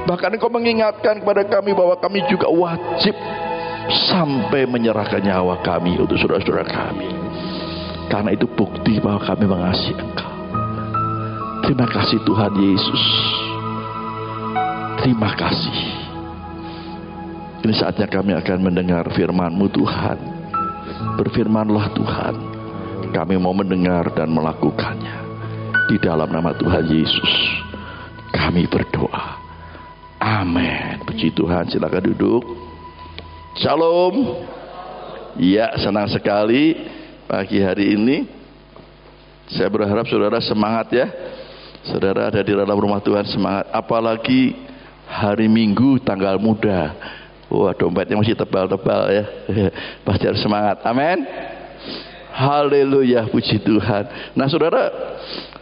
Bahkan Engkau mengingatkan kepada kami bahwa kami juga wajib sampai menyerahkan nyawa kami untuk saudara-saudara kami. Karena itu bukti bahwa kami mengasihi Engkau. Terima kasih Tuhan Yesus. Terima kasih. Ini saatnya kami akan mendengar firman-Mu Tuhan. Berfirmanlah Tuhan. Kami mau mendengar dan melakukannya. Di dalam nama Tuhan Yesus kami berdoa. Amin. Puji Tuhan, silakan duduk. Shalom. Ya, senang sekali pagi hari ini. Saya berharap saudara semangat ya. Saudara ada di dalam rumah Tuhan semangat. Apalagi hari Minggu tanggal muda. Wah, dompetnya masih tebal-tebal ya. Pasti harus semangat. Amin. Haleluya, puji Tuhan. Nah saudara,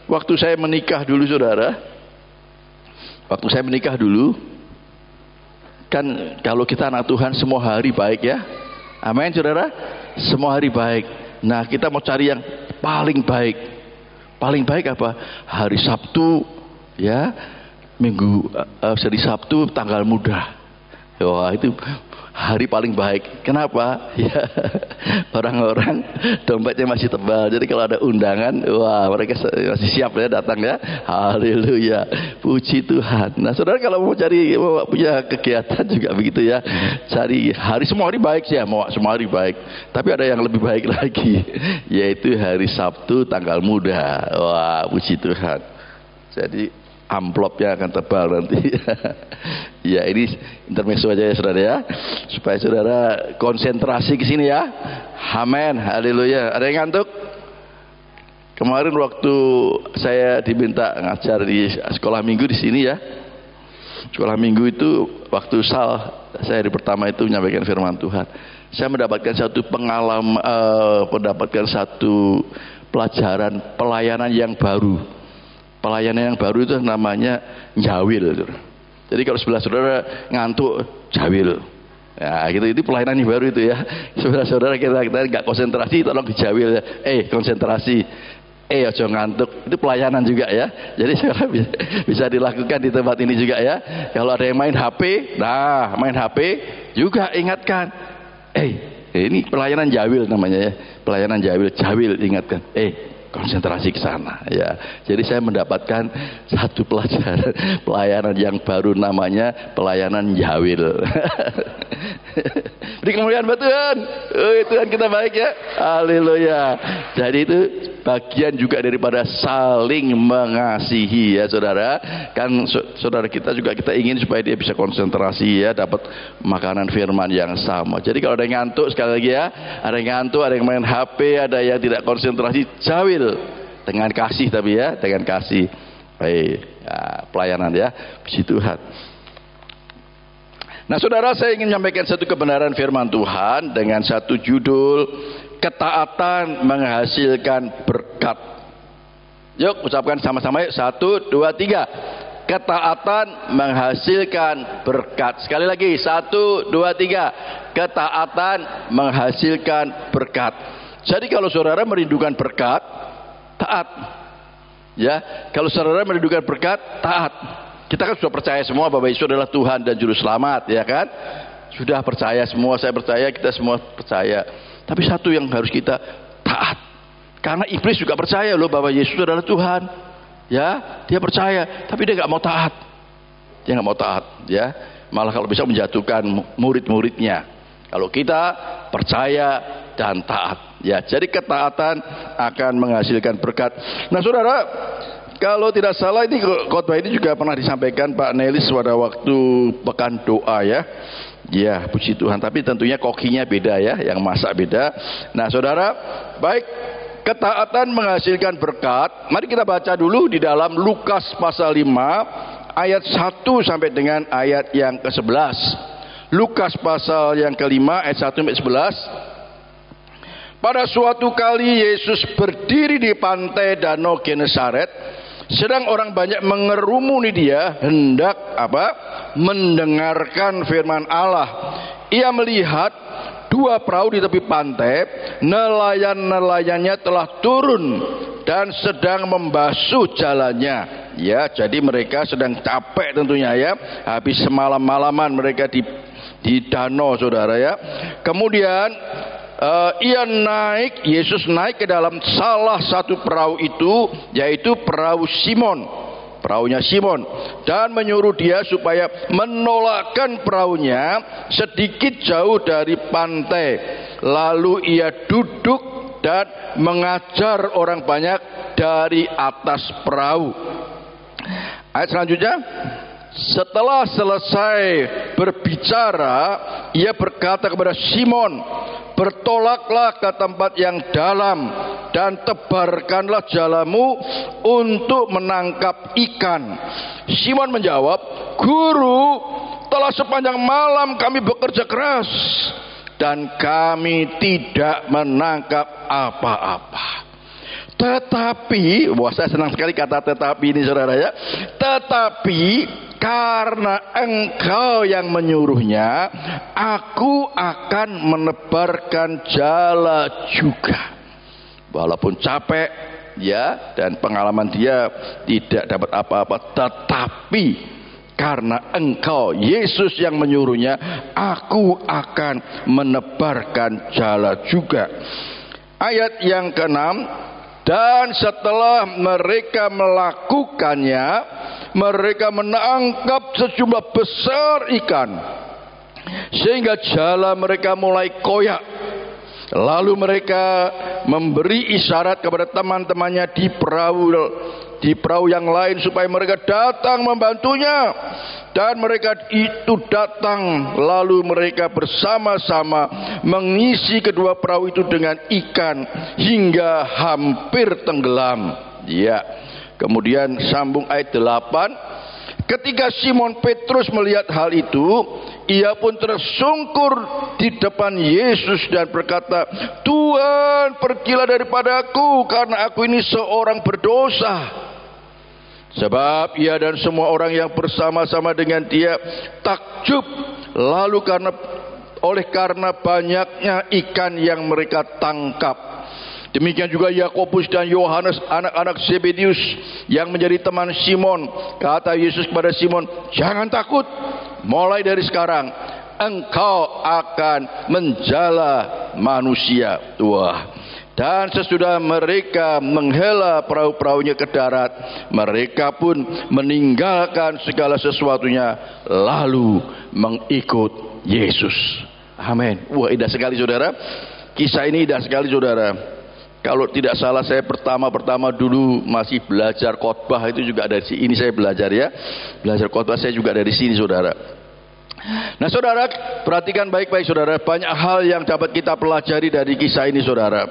waktu saya menikah dulu saudara. Waktu saya menikah dulu. Kan kalau kita anak Tuhan semua hari baik ya. Amin saudara. Semua hari baik. Nah kita mau cari yang paling baik. Paling baik apa? Hari Sabtu ya. Minggu hari Sabtu tanggal muda. Wah itu hari paling baik. Kenapa? Ya orang-orang dompetnya masih tebal. Jadi kalau ada undangan, wah mereka masih siap ya datang ya. Haleluya. Puji Tuhan. Nah saudara kalau mau punya kegiatan juga begitu ya. Cari hari, semua hari baik sih ya. Mau semua hari baik. Tapi ada yang lebih baik lagi. Yaitu hari Sabtu tanggal muda. Wah puji Tuhan. Jadi amplopnya akan tebal nanti. Ya ini intermezzo aja ya saudara ya, supaya saudara konsentrasi ke sini ya. Amin. Haleluya. Ada yang ngantuk? Kemarin waktu saya diminta ngajar di sekolah minggu di sini ya. Sekolah minggu itu waktu saya di pertama itu menyampaikan firman Tuhan. Saya mendapatkan satu pengalaman, mendapatkan satu pelajaran pelayanan yang baru. Pelayanan yang baru itu namanya jawil. Jadi kalau sebelah saudara ngantuk, jawil. Ya gitu, itu pelayanan yang baru itu ya. Saudara-saudara kita nggak konsentrasi, tolong dijawil. Konsentrasi. Ojo ngantuk. Itu pelayanan juga ya. Jadi saudara bisa dilakukan di tempat ini juga ya. Kalau ada yang main HP, main HP juga ingatkan. Ini pelayanan jawil namanya ya. Pelayanan jawil ingatkan. Konsentrasi ke sana ya. Jadi saya mendapatkan satu pelajaran pelayanan yang baru namanya pelayanan jawil. Beri kemuliaan buat Tuhan. Tuhan kita baik ya. Haleluya. Jadi itu bagian juga daripada saling mengasihi ya saudara. Kan saudara kita juga kita ingin supaya dia bisa konsentrasi ya, dapat makanan firman yang sama. Jadi kalau ada yang ngantuk sekali lagi ya, ada yang ngantuk, ada yang main HP, ada yang tidak konsentrasi, jawil. Dengan kasih tapi ya, dengan kasih. Baik, ya, pelayanan ya. Puji Tuhan. Nah saudara, saya ingin menyampaikan satu kebenaran firman Tuhan dengan satu judul, ketaatan menghasilkan berkat. Yuk ucapkan sama-sama yuk. 1, 2, 3. Ketaatan menghasilkan berkat. Sekali lagi 1, 2, 3. Ketaatan menghasilkan berkat. Jadi kalau saudara merindukan berkat, taat. Ya, kalau saudara merindukan berkat, taat. Kita kan sudah percaya semua bahwa Yesus adalah Tuhan dan Juru Selamat, ya kan? Sudah percaya semua, saya percaya, kita semua percaya. Tapi satu yang harus kita taat. Karena iblis juga percaya loh bahwa Yesus adalah Tuhan. Ya, dia percaya, tapi dia nggak mau taat. Dia nggak mau taat, ya. Malah kalau bisa menjatuhkan murid-muridnya. Kalau kita percaya dan taat, ya. Jadi ketaatan akan menghasilkan berkat. Nah, saudara, kalau tidak salah ini khotbah ini juga pernah disampaikan Pak Nelis pada waktu pekan doa ya. Ya, puji Tuhan. Tapi tentunya kokinya beda ya, yang masak beda. Nah, saudara, baik, ketaatan menghasilkan berkat. Mari kita baca dulu di dalam Lukas pasal 5 ayat 1 sampai dengan ayat yang ke-11. Lukas pasal yang ke-5 ayat 1 sampai 11. Pada suatu kali Yesus berdiri di pantai Danau Genesaret, sedang orang banyak mengerumuni dia hendak mendengarkan firman Allah. Ia melihat dua perahu di tepi pantai, nelayan-nelayannya telah turun dan sedang membasuh jalannya. Ya, jadi mereka sedang capek tentunya ya. Habis semalam-malaman mereka di danau, saudara ya. Kemudian Yesus naik ke dalam salah satu perahu itu, yaitu perahu Simon, perahunya Simon, dan menyuruh dia supaya menolakkan perahunya sedikit jauh dari pantai. Lalu ia duduk dan mengajar orang banyak dari atas perahu. Ayat selanjutnya, setelah selesai berbicara, ia berkata kepada Simon, bertolaklah ke tempat yang dalam dan tebarkanlah jalamu untuk menangkap ikan. Simon menjawab, Guru, telah sepanjang malam kami bekerja keras dan kami tidak menangkap apa-apa. Tetapi, wah saya senang sekali kata tetapi ini saudara ya. Tetapi karena engkau yang menyuruhnya, aku akan menebarkan jala juga. Walaupun capek ya, dan pengalaman dia tidak dapat apa-apa, tetapi karena engkau Yesus yang menyuruhnya, aku akan menebarkan jala juga. Ayat yang ke-6, dan setelah mereka melakukannya, mereka menangkap sejumlah besar ikan, sehingga jala mereka mulai koyak. Lalu mereka memberi isyarat kepada teman-temannya di perahu yang lain supaya mereka datang membantunya. Dan mereka itu datang, lalu mereka bersama-sama mengisi kedua perahu itu dengan ikan hingga hampir tenggelam. Ya. Kemudian sambung ayat 8. Ketika Simon Petrus melihat hal itu, ia pun tersungkur di depan Yesus dan berkata, Tuhan, pergilah daripadaku, karena aku ini seorang berdosa. Sebab ia dan semua orang yang bersama-sama dengan dia takjub, lalu karena banyaknya ikan yang mereka tangkap. Demikian juga Yakobus dan Yohanes, anak-anak Zebedius yang menjadi teman Simon. Kata Yesus kepada Simon, jangan takut, mulai dari sekarang engkau akan menjala manusia. Wah. Dan sesudah mereka menghela perahu-perahunya ke darat, mereka pun meninggalkan segala sesuatunya lalu mengikut Yesus. Amin. Wah, indah sekali saudara. Kisah ini indah sekali saudara. Kalau tidak salah saya pertama dulu masih belajar khotbah itu juga dari sini saya belajar ya. Belajar khotbah saya juga dari sini saudara. Nah saudara, perhatikan baik-baik saudara, banyak hal yang dapat kita pelajari dari kisah ini saudara.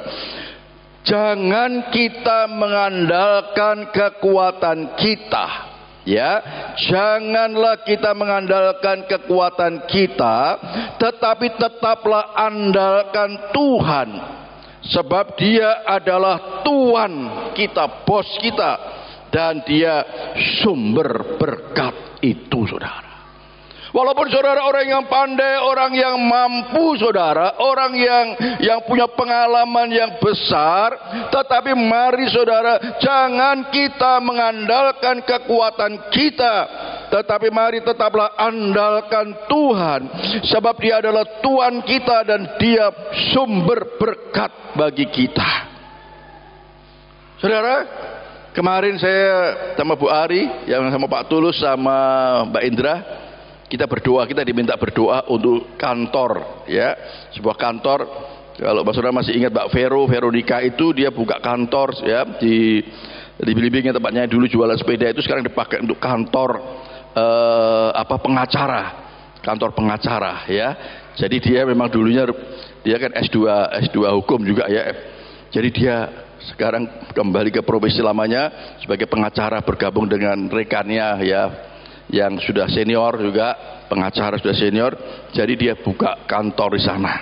Jangan kita mengandalkan kekuatan kita, ya. Janganlah kita mengandalkan kekuatan kita, tetapi tetaplah andalkan Tuhan. Sebab Dia adalah Tuhan kita, bos kita, dan Dia sumber berkat itu saudara. Walaupun saudara orang yang pandai, orang yang mampu saudara, orang yang punya pengalaman yang besar, tetapi mari saudara, jangan kita mengandalkan kekuatan kita, tetapi mari tetaplah andalkan Tuhan, sebab Dia adalah Tuhan kita dan Dia sumber berkat bagi kita. Saudara, kemarin saya sama Bu Ari, yang sama Pak Tulus, sama Mbak Indra, kita berdoa, kita diminta berdoa untuk kantor, ya, sebuah kantor. Kalau saudara masih ingat Mbak Veronika itu dia buka kantor, ya, di Bilimbing tempatnya dulu jualan sepeda itu sekarang dipakai untuk kantor kantor pengacara, ya. Jadi dia memang dulunya dia kan S2 hukum juga ya. Jadi dia sekarang kembali ke profesi lamanya sebagai pengacara, bergabung dengan rekannya ya, yang sudah senior juga, pengacara sudah senior. Jadi dia buka kantor di sana.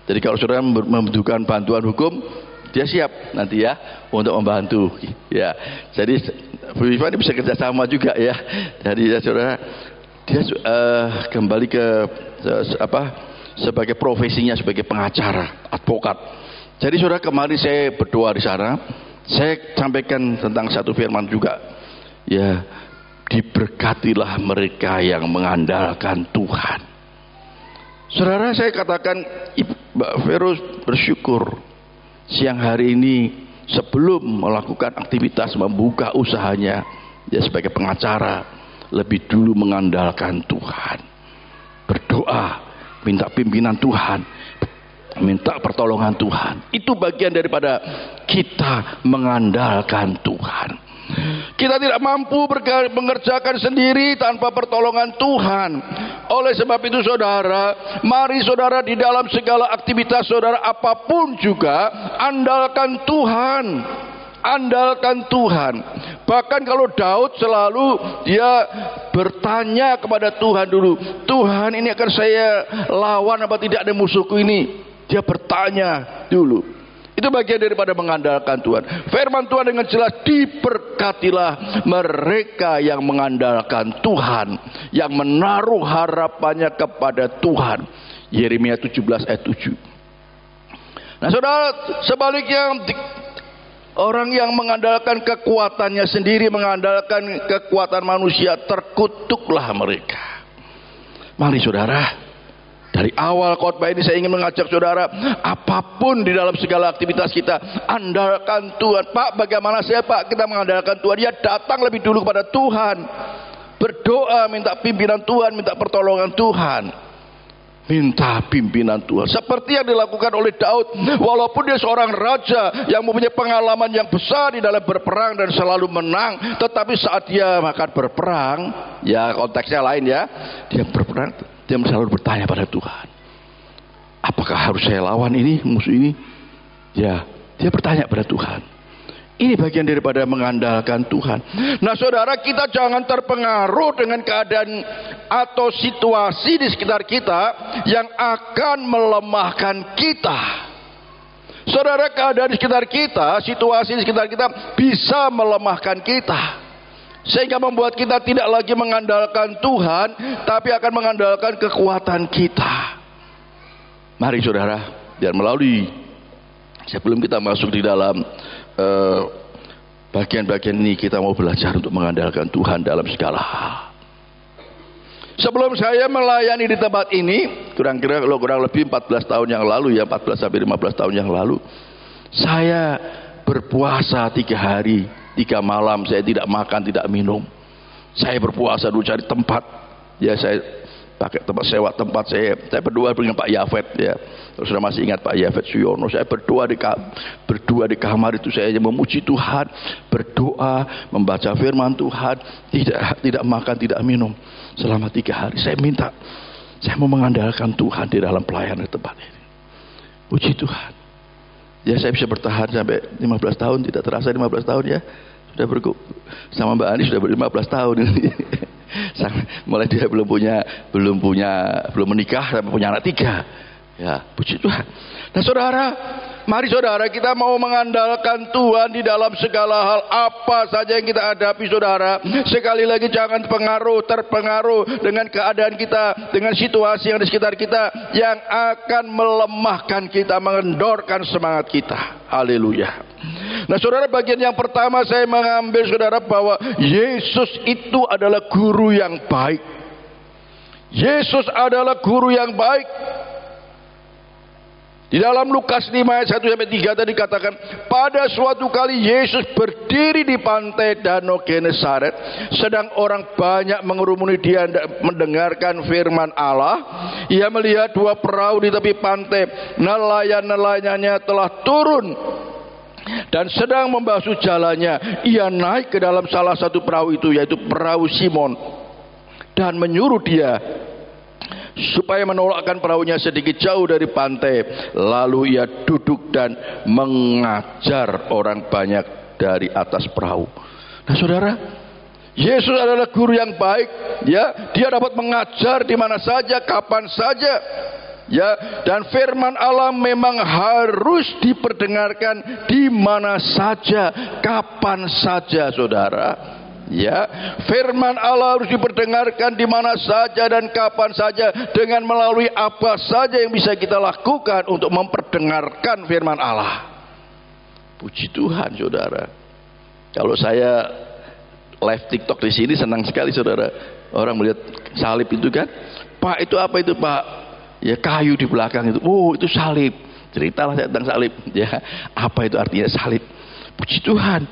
Jadi kalau saudara membutuhkan bantuan hukum, dia siap nanti ya untuk membantu ya. Jadi Bu Iva ini bisa kerjasama juga ya. Jadi ya saudara, dia kembali ke sebagai profesinya sebagai pengacara, advokat. Jadi saudara, kemarin saya berdoa di sana, saya sampaikan tentang satu firman juga Ya, diberkatilah mereka yang mengandalkan Tuhan. Saudara, saya katakan Mbak Vero bersyukur siang hari ini sebelum melakukan aktivitas membuka usahanya ya sebagai pengacara, lebih dulu mengandalkan Tuhan. Berdoa, minta pimpinan Tuhan, minta pertolongan Tuhan. Itu bagian daripada kita mengandalkan Tuhan. Kita tidak mampu mengerjakan sendiri tanpa pertolongan Tuhan. Oleh sebab itu saudara, mari saudara di dalam segala aktivitas saudara apapun juga andalkan Tuhan. Andalkan Tuhan. Bahkan kalau Daud selalu dia bertanya kepada Tuhan dulu, Tuhan, ini akan saya lawan apa tidak ada musuhku ini? Dia bertanya dulu. Itu bagian daripada mengandalkan Tuhan. Firman Tuhan dengan jelas, diberkatilah mereka yang mengandalkan Tuhan, yang menaruh harapannya kepada Tuhan. Yeremia 17 ayat 7. Nah saudara, sebaliknya orang yang mengandalkan kekuatannya sendiri, mengandalkan kekuatan manusia, terkutuklah mereka. Mari saudara, dari awal khotbah ini saya ingin mengajak saudara, apapun di dalam segala aktivitas kita, andalkan Tuhan. Pak, bagaimana saya Pak kita mengandalkan Tuhan? Ya datang lebih dulu kepada Tuhan. Berdoa, minta pimpinan Tuhan, minta pertolongan Tuhan. Minta pimpinan Tuhan. Seperti yang dilakukan oleh Daud. Walaupun dia seorang raja yang mempunyai pengalaman yang besar di dalam berperang dan selalu menang, tetapi saat dia akan berperang, ya konteksnya lain ya, dia berperang, dia selalu bertanya pada Tuhan, apakah harus saya lawan ini, musuh ini? Ya, dia bertanya pada Tuhan. Ini bagian daripada mengandalkan Tuhan. Nah saudara, kita jangan terpengaruh dengan keadaan atau situasi di sekitar kita yang akan melemahkan kita. Saudara, keadaan di sekitar kita, situasi di sekitar kita bisa melemahkan kita, sehingga membuat kita tidak lagi mengandalkan Tuhan, tapi akan mengandalkan kekuatan kita. Mari saudara, biar melalui, sebelum kita masuk di dalam bagian-bagian ini, kita mau belajar untuk mengandalkan Tuhan dalam segala hal. Sebelum saya melayani di tempat ini, kurang lebih 14 tahun yang lalu ya, 14 sampai 15 tahun yang lalu, saya berpuasa 3 hari 3 malam, saya tidak makan, tidak minum. Saya berpuasa dulu, cari tempat. Ya saya pakai tempat, sewa tempat. Saya berdoa dengan Pak Yafet ya. Terus sudah masih ingat Pak Yafet Suyono. Saya berdoa di kamar itu, saya memuji Tuhan, berdoa, membaca firman Tuhan, tidak makan, tidak minum selama 3 hari. Saya minta, saya mau mengandalkan Tuhan di dalam pelayanan di tempat ini. Puji Tuhan. Ya saya bisa bertahan sampai 15 tahun, tidak terasa 15 tahun ya. Sudah sama Mbak Ani sudah 15 tahun. Mulai dia belum menikah sampai punya anak 3. Ya, puji Tuhan. Nah saudara, mari saudara, kita mau mengandalkan Tuhan di dalam segala hal, apa saja yang kita hadapi saudara. Sekali lagi jangan terpengaruh dengan keadaan kita, dengan situasi yang di sekitar kita yang akan melemahkan kita, mengendorkan semangat kita. Haleluya. Nah saudara, bagian yang pertama saya mengambil saudara bahwa Yesus itu adalah guru yang baik. Yesus adalah guru yang baik. Di dalam Lukas 5 ayat 1 sampai 3 tadi dikatakan, pada suatu kali Yesus berdiri di pantai Danau Genesaret, sedang orang banyak mengerumuni dia mendengarkan firman Allah. Ia melihat 2 perahu di tepi pantai, nelayan-nelayannya telah turun dan sedang membasuh jalannya. Ia naik ke dalam salah satu perahu itu, yaitu perahu Simon, dan menyuruh dia supaya menolakkan perahunya sedikit jauh dari pantai. Lalu ia duduk dan mengajar orang banyak dari atas perahu. Nah saudara, Yesus adalah guru yang baik ya. Dia dapat mengajar di mana saja, kapan saja ya. Dan firman Allah memang harus diperdengarkan di mana saja, kapan saja saudara. Ya, firman Allah harus diperdengarkan di mana saja dan kapan saja, dengan melalui apa saja yang bisa kita lakukan untuk memperdengarkan firman Allah. Puji Tuhan saudara. Kalau saya live TikTok di sini senang sekali saudara. Orang melihat salib itu kan. Pak, itu apa itu Pak? Ya kayu di belakang itu. Oh, itu salib. Ceritalah saya tentang salib. Ya, apa itu artinya salib? Puji Tuhan.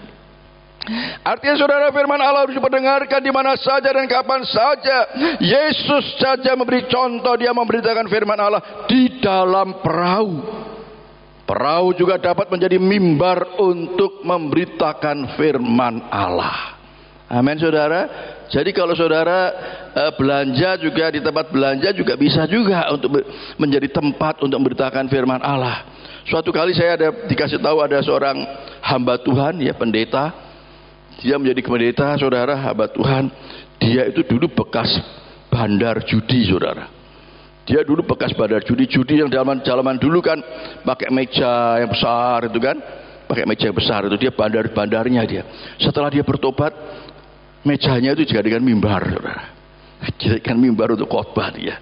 Artinya saudara, firman Allah harus diperdengarkan di mana saja dan kapan saja. Yesus saja memberi contoh, dia memberitakan firman Allah di dalam perahu. Perahu juga dapat menjadi mimbar untuk memberitakan firman Allah. Amin saudara. Jadi kalau saudara belanja juga di tempat belanja juga bisa juga untuk menjadi tempat untuk memberitakan firman Allah. Suatu kali saya dikasih tahu ada seorang hamba Tuhan, ya pendeta. Dia menjadi pendeta, saudara, hamba Tuhan. Dia itu dulu bekas bandar judi, saudara. Dia dulu bekas bandar judi yang zaman dulu kan pakai meja yang besar itu kan, pakai meja yang besar itu dia bandarnya dia. Setelah dia bertobat, mejanya itu dijadikan mimbar, saudara. Dijadikan mimbar untuk khotbah dia.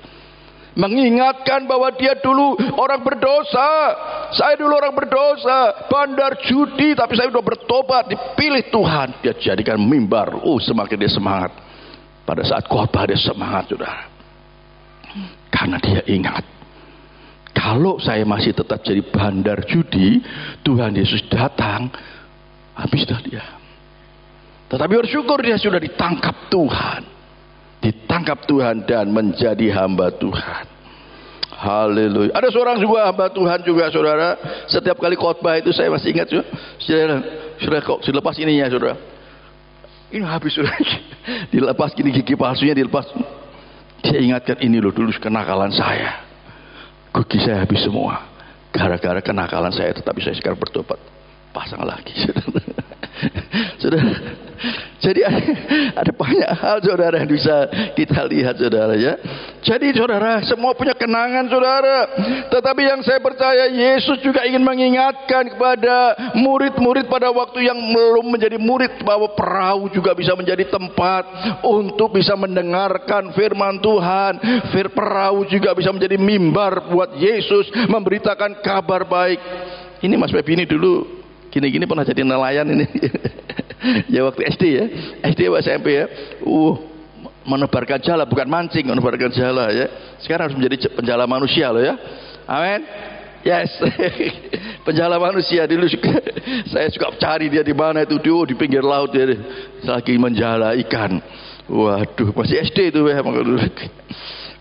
Mengingatkan bahwa dia dulu orang berdosa. Saya dulu orang berdosa, bandar judi, tapi saya sudah bertobat, dipilih Tuhan. Dia jadikan mimbar. Semakin dia semangat. Pada saat khotbah dia semangat, saudara. Karena dia ingat, kalau saya masih tetap jadi bandar judi, Tuhan Yesus datang, habis dah dia. Tetapi bersyukur dia sudah ditangkap Tuhan. Ditangkap Tuhan dan menjadi hamba Tuhan. Haleluya. Ada seorang juga hamba Tuhan juga, saudara. Setiap kali khotbah itu saya masih ingat, sudah dilepas ininya, saudara. Ini habis, saudara. Dilepas gini, gigi palsunya dilepas. Saya ingatkan, ini loh dulu kenakalan saya. Gigi saya habis semua. Gara-gara kenakalan saya, tetapi saya sekarang bertobat. Pasang lagi, saudara. Saudara, jadi ada banyak hal, saudara, yang bisa kita lihat, saudara, ya. Jadi saudara, semua punya kenangan, saudara. Tetapi yang saya percaya, Yesus juga ingin mengingatkan kepada murid-murid pada waktu yang belum menjadi murid, bahwa perahu juga bisa menjadi tempat untuk bisa mendengarkan firman Tuhan. Perahu juga bisa menjadi mimbar buat Yesus memberitakan kabar baik. Ini Mas Pepi ini dulu gini-gini pernah jadi nelayan ini. Ya waktu SD ya, SD atau SMP ya. Menebarkan jala, bukan mancing, menebarkan jala ya. Sekarang harus menjadi penjala manusia loh ya. Amin. Yes. Penjala manusia dulu saya suka cari dia di mana itu, di pinggir laut dia lagi menjala ikan. Waduh, masih SD itu ya.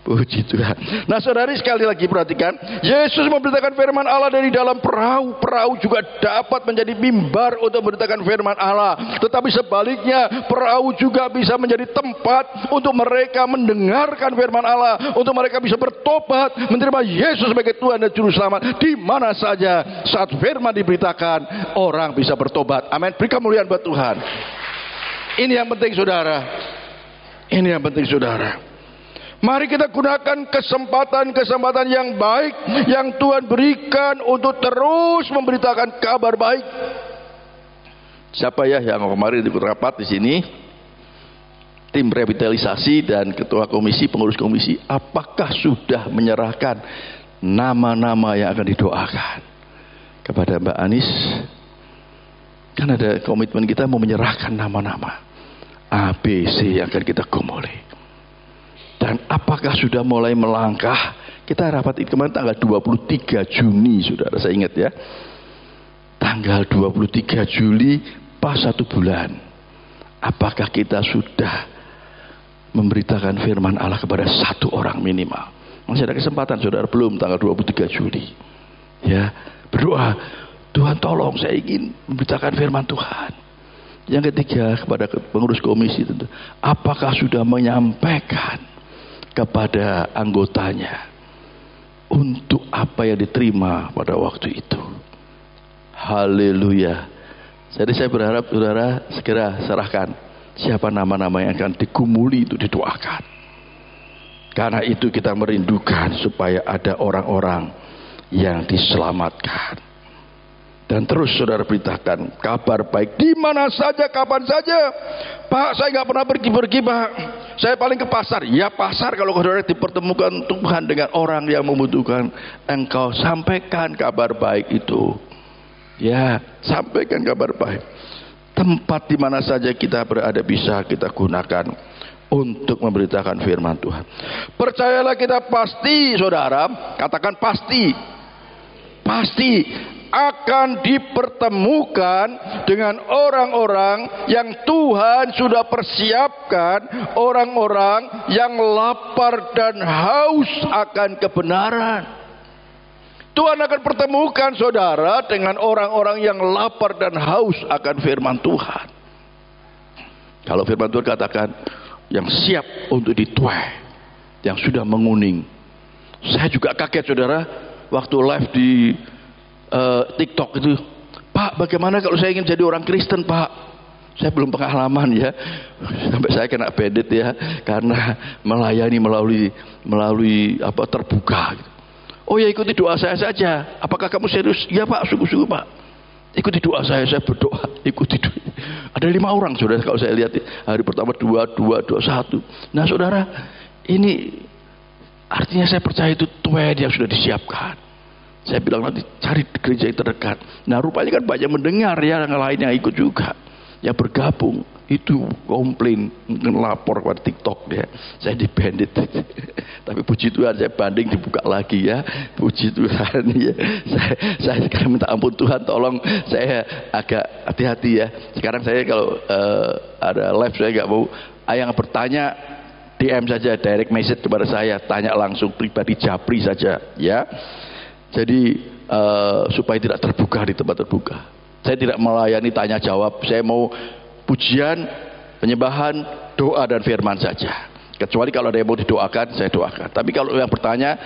Puji Tuhan. Nah saudari, sekali lagi perhatikan, Yesus memberitakan firman Allah dari dalam perahu. Perahu juga dapat menjadi mimbar untuk memberitakan firman Allah. Tetapi sebaliknya, perahu juga bisa menjadi tempat untuk mereka mendengarkan firman Allah, untuk mereka bisa bertobat, menerima Yesus sebagai Tuhan dan Juru Selamat. Di mana saja saat firman diberitakan, orang bisa bertobat. Amin. Beri kemuliaan buat Tuhan. Ini yang penting, saudara. Ini yang penting, saudara. Mari kita gunakan kesempatan-kesempatan yang baik yang Tuhan berikan untuk terus memberitakan kabar baik. Siapa ya yang kemarin ikut rapat di sini? Tim revitalisasi dan ketua komisi, pengurus komisi, apakah sudah menyerahkan nama-nama yang akan didoakan kepada Mbak Anis? Kan ada komitmen kita mau menyerahkan nama-nama A, B, C yang akan kita gumuli. Dan apakah sudah mulai melangkah? Kita rapat itu kemarin tanggal 23 Juni, saudara, saya ingat ya. Tanggal 23 Juli pas 1 bulan. Apakah kita sudah memberitakan firman Allah kepada 1 orang minimal? Masih ada kesempatan, saudara, belum tanggal 23 Juli. Ya, berdoa, Tuhan tolong saya ingin memberitakan firman Tuhan. Yang ketiga, kepada pengurus komisi tentu, apakah sudah menyampaikan kepada anggotanya untuk apa yang diterima pada waktu itu. Haleluya. Jadi saya berharap saudara segera serahkan siapa nama-nama yang akan digumuli itu, didoakan. Karena itu kita merindukan supaya ada orang-orang yang diselamatkan. Dan terus saudara beritakan kabar baik di mana saja, kapan saja. Pak, saya nggak pernah pergi-pergi, Pak. Saya paling ke pasar. Ya pasar, kalau saudara dipertemukan Tuhan dengan orang yang membutuhkan, engkau sampaikan kabar baik itu. Ya, sampaikan kabar baik. tempat di mana saja kita berada bisa kita gunakan untuk memberitakan firman Tuhan. Percayalah kita pasti, saudara, katakan pasti, pasti akan dipertemukan dengan orang-orang yang Tuhan sudah persiapkan, orang-orang yang lapar dan haus akan kebenaran. Tuhan akan pertemukan saudara dengan orang-orang yang lapar dan haus akan firman Tuhan. Kalau firman Tuhan katakan yang siap untuk dituai, yang sudah menguning. Saya juga kaget saudara waktu live di TikTok itu, Pak, bagaimana kalau saya ingin jadi orang Kristen, Pak? Saya belum pengalaman ya, sampai saya kena bandit ya, karena melayani melalui terbuka. Oh ya, ikuti doa saya saja. Apakah kamu serius? Ya Pak, sungguh-sungguh Pak. Ikuti doa saya berdoa. Ikuti doa. Ada 5 orang saudara, kalau saya lihat hari pertama 2, 1. Nah saudara, ini artinya saya percaya itu tuan yang sudah disiapkan. Saya bilang nanti cari gereja yang terdekat. Nah rupanya kan banyak mendengar ya, yang lain yang ikut juga, yang bergabung. Itu komplain, mungkin lapor kepada TikTok ya, saya di-bandit. Tapi puji Tuhan saya banding dibuka lagi ya, puji Tuhan ya. Saya sekarang minta ampun Tuhan, tolong saya agak hati-hati ya. Sekarang saya kalau ada live saya nggak mau, yang bertanya DM saja, direct message kepada saya, tanya langsung pribadi, japri saja ya. Jadi supaya tidak terbuka di tempat terbuka. Saya tidak melayani tanya jawab, saya mau pujian, penyembahan, doa dan firman saja. Kecuali kalau ada yang mau didoakan, saya doakan. Tapi kalau yang bertanya,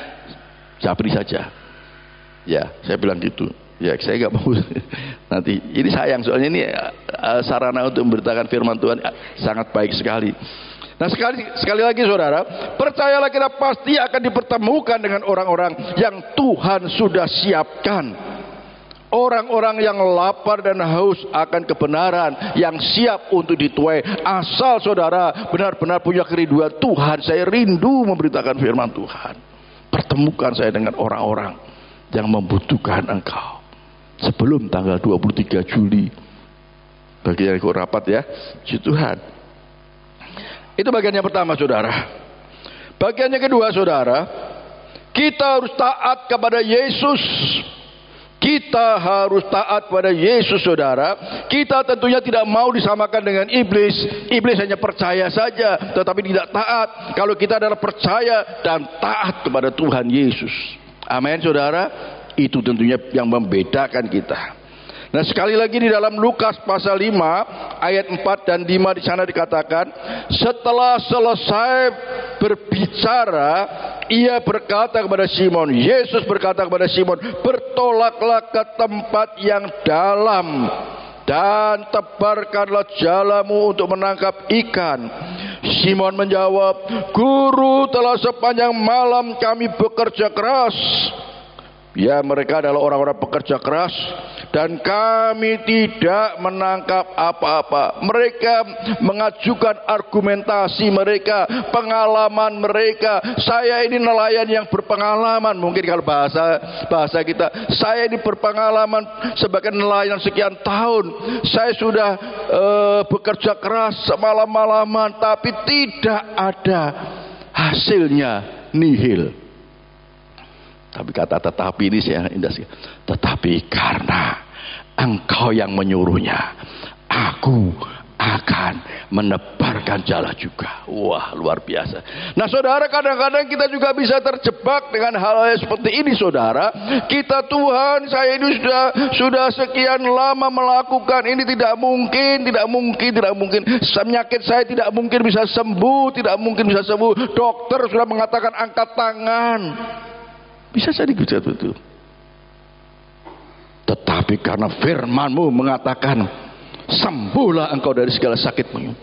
japri saja. Ya, saya bilang gitu. Ya, saya nggak mau nanti. Ini sayang soalnya ini sarana untuk memberitakan firman Tuhan sangat baik sekali. Nah sekali lagi saudara, percayalah kita pasti akan dipertemukan dengan orang-orang yang Tuhan sudah siapkan. Orang-orang yang lapar dan haus akan kebenaran, yang siap untuk dituai. Asal saudara benar-benar punya kerinduan, Tuhan saya rindu memberitakan firman Tuhan. Pertemukan saya dengan orang-orang yang membutuhkan Engkau sebelum tanggal 23 Juli. Bagi yang ikut rapat ya, puji Tuhan. Itu bagian yang pertama saudara. Bagian yang kedua saudara, kita harus taat kepada Yesus. Kita harus taat pada Yesus saudara. Kita tentunya tidak mau disamakan dengan iblis. Iblis hanya percaya saja tetapi tidak taat. Kalau kita adalah percaya dan taat kepada Tuhan Yesus. Amin saudara. Itu tentunya yang membedakan kita. Nah sekali lagi di dalam Lukas pasal 5 ayat 4 dan 5 di sana dikatakan, setelah selesai berbicara, ia berkata kepada Simon, Yesus berkata kepada Simon, bertolaklah ke tempat yang dalam dan tebarkanlah jalamu untuk menangkap ikan. Simon menjawab, Guru, telah sepanjang malam kami bekerja keras. Ya, mereka adalah orang-orang pekerja keras dan kami tidak menangkap apa-apa. Mereka mengajukan argumentasi mereka, pengalaman mereka. Saya ini nelayan yang berpengalaman. Mungkin kalau bahasa kita, saya ini berpengalaman sebagai nelayan sekian tahun. Saya sudah bekerja keras semalam-malaman, tapi tidak ada hasilnya, nihil. Tapi kata tetapi ini saya indah sekali. Tetapi karena Engkau yang menyuruhnya, aku akan menebarkan jala juga. Wah, luar biasa. Nah saudara, kadang-kadang kita juga bisa terjebak dengan hal-hal seperti ini saudara. Kita, Tuhan, saya ini sudah sekian lama melakukan ini, tidak mungkin. Penyakit saya tidak mungkin bisa sembuh, Dokter sudah mengatakan angkat tangan. Bisa jadi begitu. Tetapi karena firman-Mu mengatakan, sembuhlah engkau dari segala sakitmu.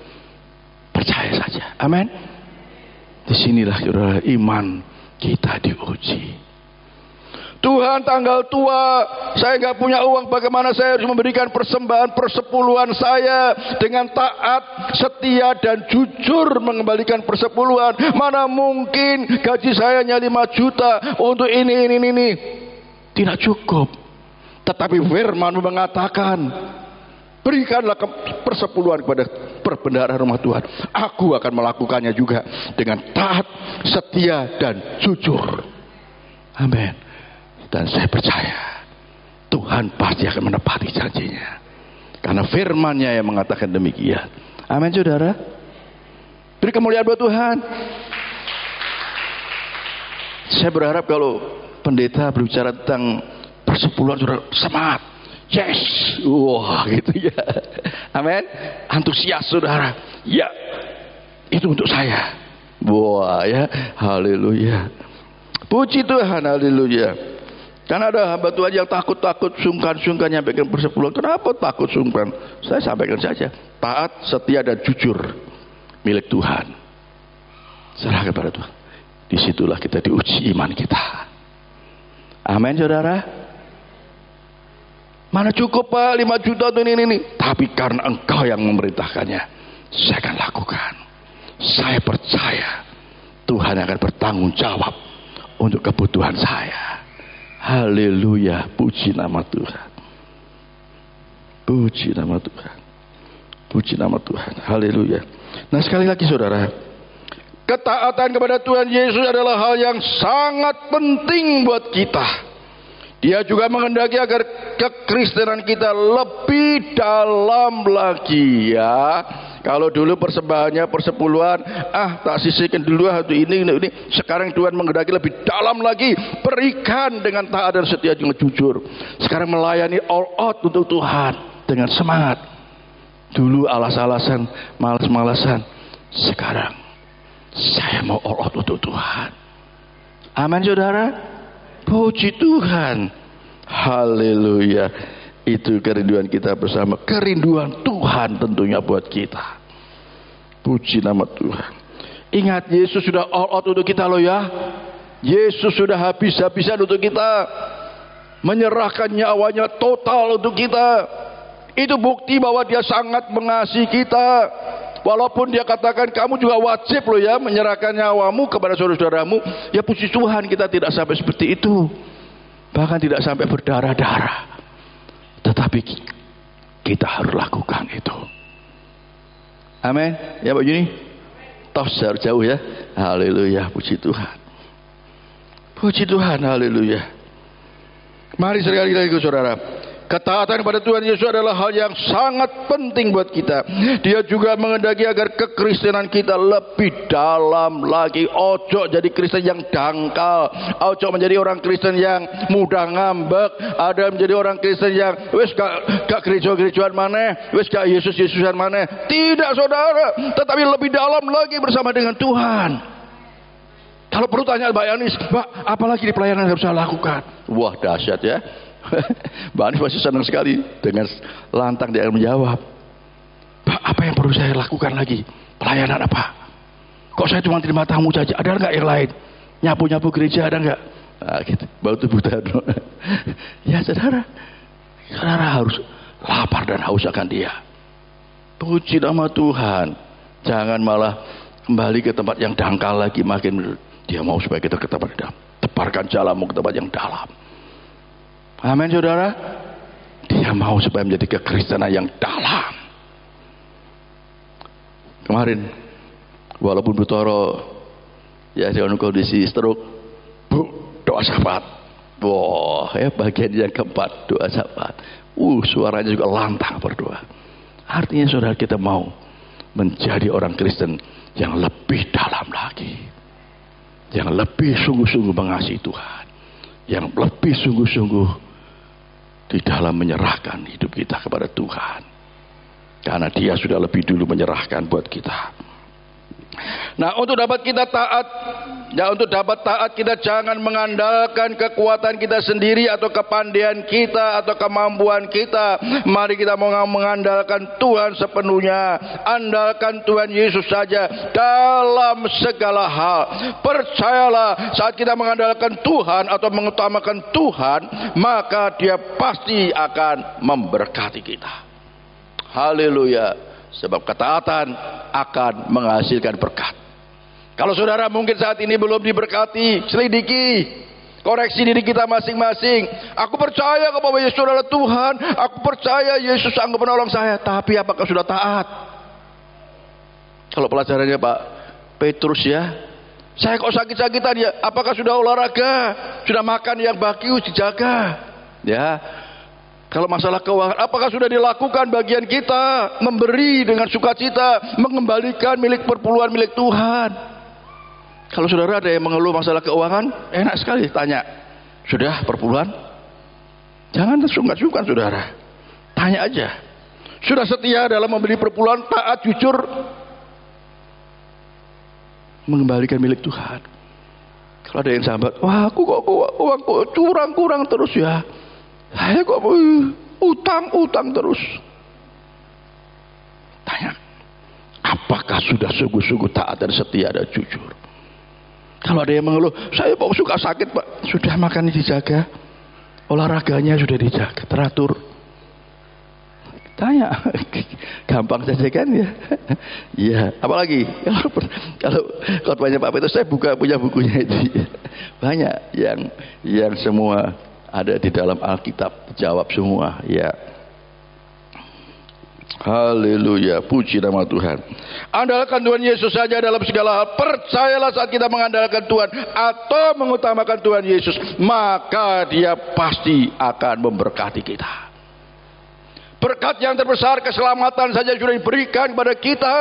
Percaya saja. Amin. Disinilah saudara, iman kita diuji. Tuhan, tanggal tua saya nggak punya uang, bagaimana saya harus memberikan persembahan persepuluhan saya dengan taat, setia dan jujur mengembalikan persepuluhan. Mana mungkin gaji saya hanya 5 juta untuk ini. Tidak cukup. Tetapi firman mengatakan Berikanlah persepuluhan kepada perbendaharaan rumah Tuhan. Aku akan melakukannya juga dengan taat, setia, dan jujur. Amin. Dan saya percaya Tuhan pasti akan menepati janjinya. Karena firman-Nya yang mengatakan demikian. Amin, saudara. Beri kemuliaan buat Tuhan. Saya berharap kalau pendeta berbicara tentang persepuluhan, saudara semangat. Yes, wah gitu ya. Amin. Antusias, saudara. Ya, itu untuk saya. Wah ya, haleluya. Puji Tuhan, haleluya. Karena ada hamba Tuhan yang takut-takut, sungkan-sungkan nyampaikan persepuluhan. Kenapa takut sungkan? Saya sampaikan saja. Taat, setia, dan jujur milik Tuhan. Serahkan kepada Tuhan. Disitulah kita diuji iman kita. Amin, saudara. Mana cukup Pak 5 juta untuk ini. Tapi karena Engkau yang memerintahkannya, saya akan lakukan. Saya percaya Tuhan akan bertanggung jawab untuk kebutuhan saya. Haleluya, puji nama Tuhan. Puji nama Tuhan. Puji nama Tuhan. Haleluya. Nah, sekali lagi saudara, ketaatan kepada Tuhan Yesus adalah hal yang sangat penting buat kita. Dia juga menghendaki agar kekristenan kita lebih dalam lagi ya. Kalau dulu persembahannya persepuluhan, tak sisihkan dulu ini. Sekarang Tuhan menghendaki lebih dalam lagi. Berikan dengan taat dan setia dengan jujur. Sekarang melayani all out untuk Tuhan dengan semangat. Dulu alas-alasan, malas-malasan. Sekarang saya mau all out untuk Tuhan. Amin, saudara. Puji Tuhan. Haleluya. Itu kerinduan kita bersama. Kerinduan Tuhan tentunya buat kita. Puji nama Tuhan. Ingat, Yesus sudah all out untuk kita loh ya. Yesus sudah habis-habisan untuk kita. Menyerahkan nyawanya total untuk kita. Itu bukti bahwa dia sangat mengasihi kita. Walaupun dia katakan kamu juga wajib loh ya menyerahkan nyawamu kepada saudara-saudaramu. Ya puji Tuhan, kita tidak sampai seperti itu. Bahkan tidak sampai berdarah-darah. Tetapi kita harus lakukan itu. Amin. Ya Pak Juni. Toh jauh ya. Haleluya. Puji Tuhan. Puji Tuhan. Haleluya. Mari sekali lagi saudara. Ketaatan kepada Tuhan Yesus adalah hal yang sangat penting buat kita. Dia juga menghendaki agar kekristenan kita lebih dalam lagi. Ojo jadi Kristen yang dangkal. Ojo menjadi orang Kristen yang mudah ngambek. Ada menjadi orang Kristen yang wis gak gereja-gerejaan mana, wis gak Yesus-Yesusan mana. Tidak saudara, tetapi lebih dalam lagi bersama dengan Tuhan. Kalau perlu tanya Mbak Yanis, Mbak, apalagi di pelayanan yang harus saya lakukan? Wah dahsyat ya. Mbak Anies pasti senang sekali dengan lantang dia menjawab. Pak, apa yang perlu saya lakukan lagi? Pelayanan apa? Kok saya cuma terima tamu saja? Ada nggak yang lain? Nyapu-nyapu gereja ada nggak? Nah, gitu. Bau tubuh ya saudara harus lapar dan haus akan dia. Puji nama Tuhan. Jangan malah kembali ke tempat yang dangkal lagi. Makin dia mau supaya kita ke tempat yang dalam. Tebarkan jalanmu ke tempat yang dalam. Amin saudara. Dia mau supaya menjadi kekristenan yang dalam. Kemarin walaupun Butoro ya dengan kondisi stroke, doa syafaat. Wah ya bagian yang keempat, doa syafaat. Suaranya juga lantang berdoa. Artinya saudara, kita mau menjadi orang Kristen yang lebih dalam lagi, yang lebih sungguh-sungguh mengasihi Tuhan, yang lebih sungguh-sungguh di dalam menyerahkan hidup kita kepada Tuhan, karena Dia sudah lebih dulu menyerahkan buat kita. Nah, untuk dapat taat, kita jangan mengandalkan kekuatan kita sendiri atau kepandaian kita atau kemampuan kita. Mari kita mau mengandalkan Tuhan sepenuhnya. Andalkan Tuhan Yesus saja dalam segala hal. Percayalah, saat kita mengandalkan Tuhan atau mengutamakan Tuhan, maka Dia pasti akan memberkati kita. Haleluya. Sebab ketaatan akan menghasilkan berkat. Kalau saudara mungkin saat ini belum diberkati, selidiki. koreksi diri kita masing-masing. Aku percaya kepada Yesus adalah Tuhan, aku percaya Yesus sanggup menolong saya, tapi apakah sudah taat? Kalau pelajarannya Pak Petrus ya, saya kok sakit-sakitan ya, apakah sudah olahraga, sudah makan yang bagus dijaga ya? Kalau masalah keuangan, apakah sudah dilakukan bagian kita, memberi dengan sukacita, mengembalikan milik perpuluhan milik Tuhan? Kalau saudara ada yang mengeluh masalah keuangan, enak sekali tanya, sudah perpuluhan? Jangan sungkan-sungkan saudara, tanya aja. Sudah setia dalam memberi perpuluhan, taat, jujur, mengembalikan milik Tuhan. Kalau ada yang sambat, wah aku kok uangku kurang terus ya, saya kok utang terus. Tanya, apakah sudah sungguh-sungguh taat dan setia dan jujur? Kalau ada yang mengeluh, saya kok suka sakit Pak, sudah makannya dijaga, olahraganya sudah dijaga, teratur. Tanya, gampang saja kan ya. Iya, apalagi kalau khotbahnya Pak Petrus, saya punya bukunya itu. Banyak yang semua ada di dalam Alkitab, jawab semua ya. Haleluya, puji nama Tuhan. Andalkan Tuhan Yesus saja dalam segala hal. Percayalah saat kita mengandalkan Tuhan atau mengutamakan Tuhan Yesus, maka Dia pasti akan memberkati kita. Berkat yang terbesar, keselamatan saja sudah diberikan kepada kita.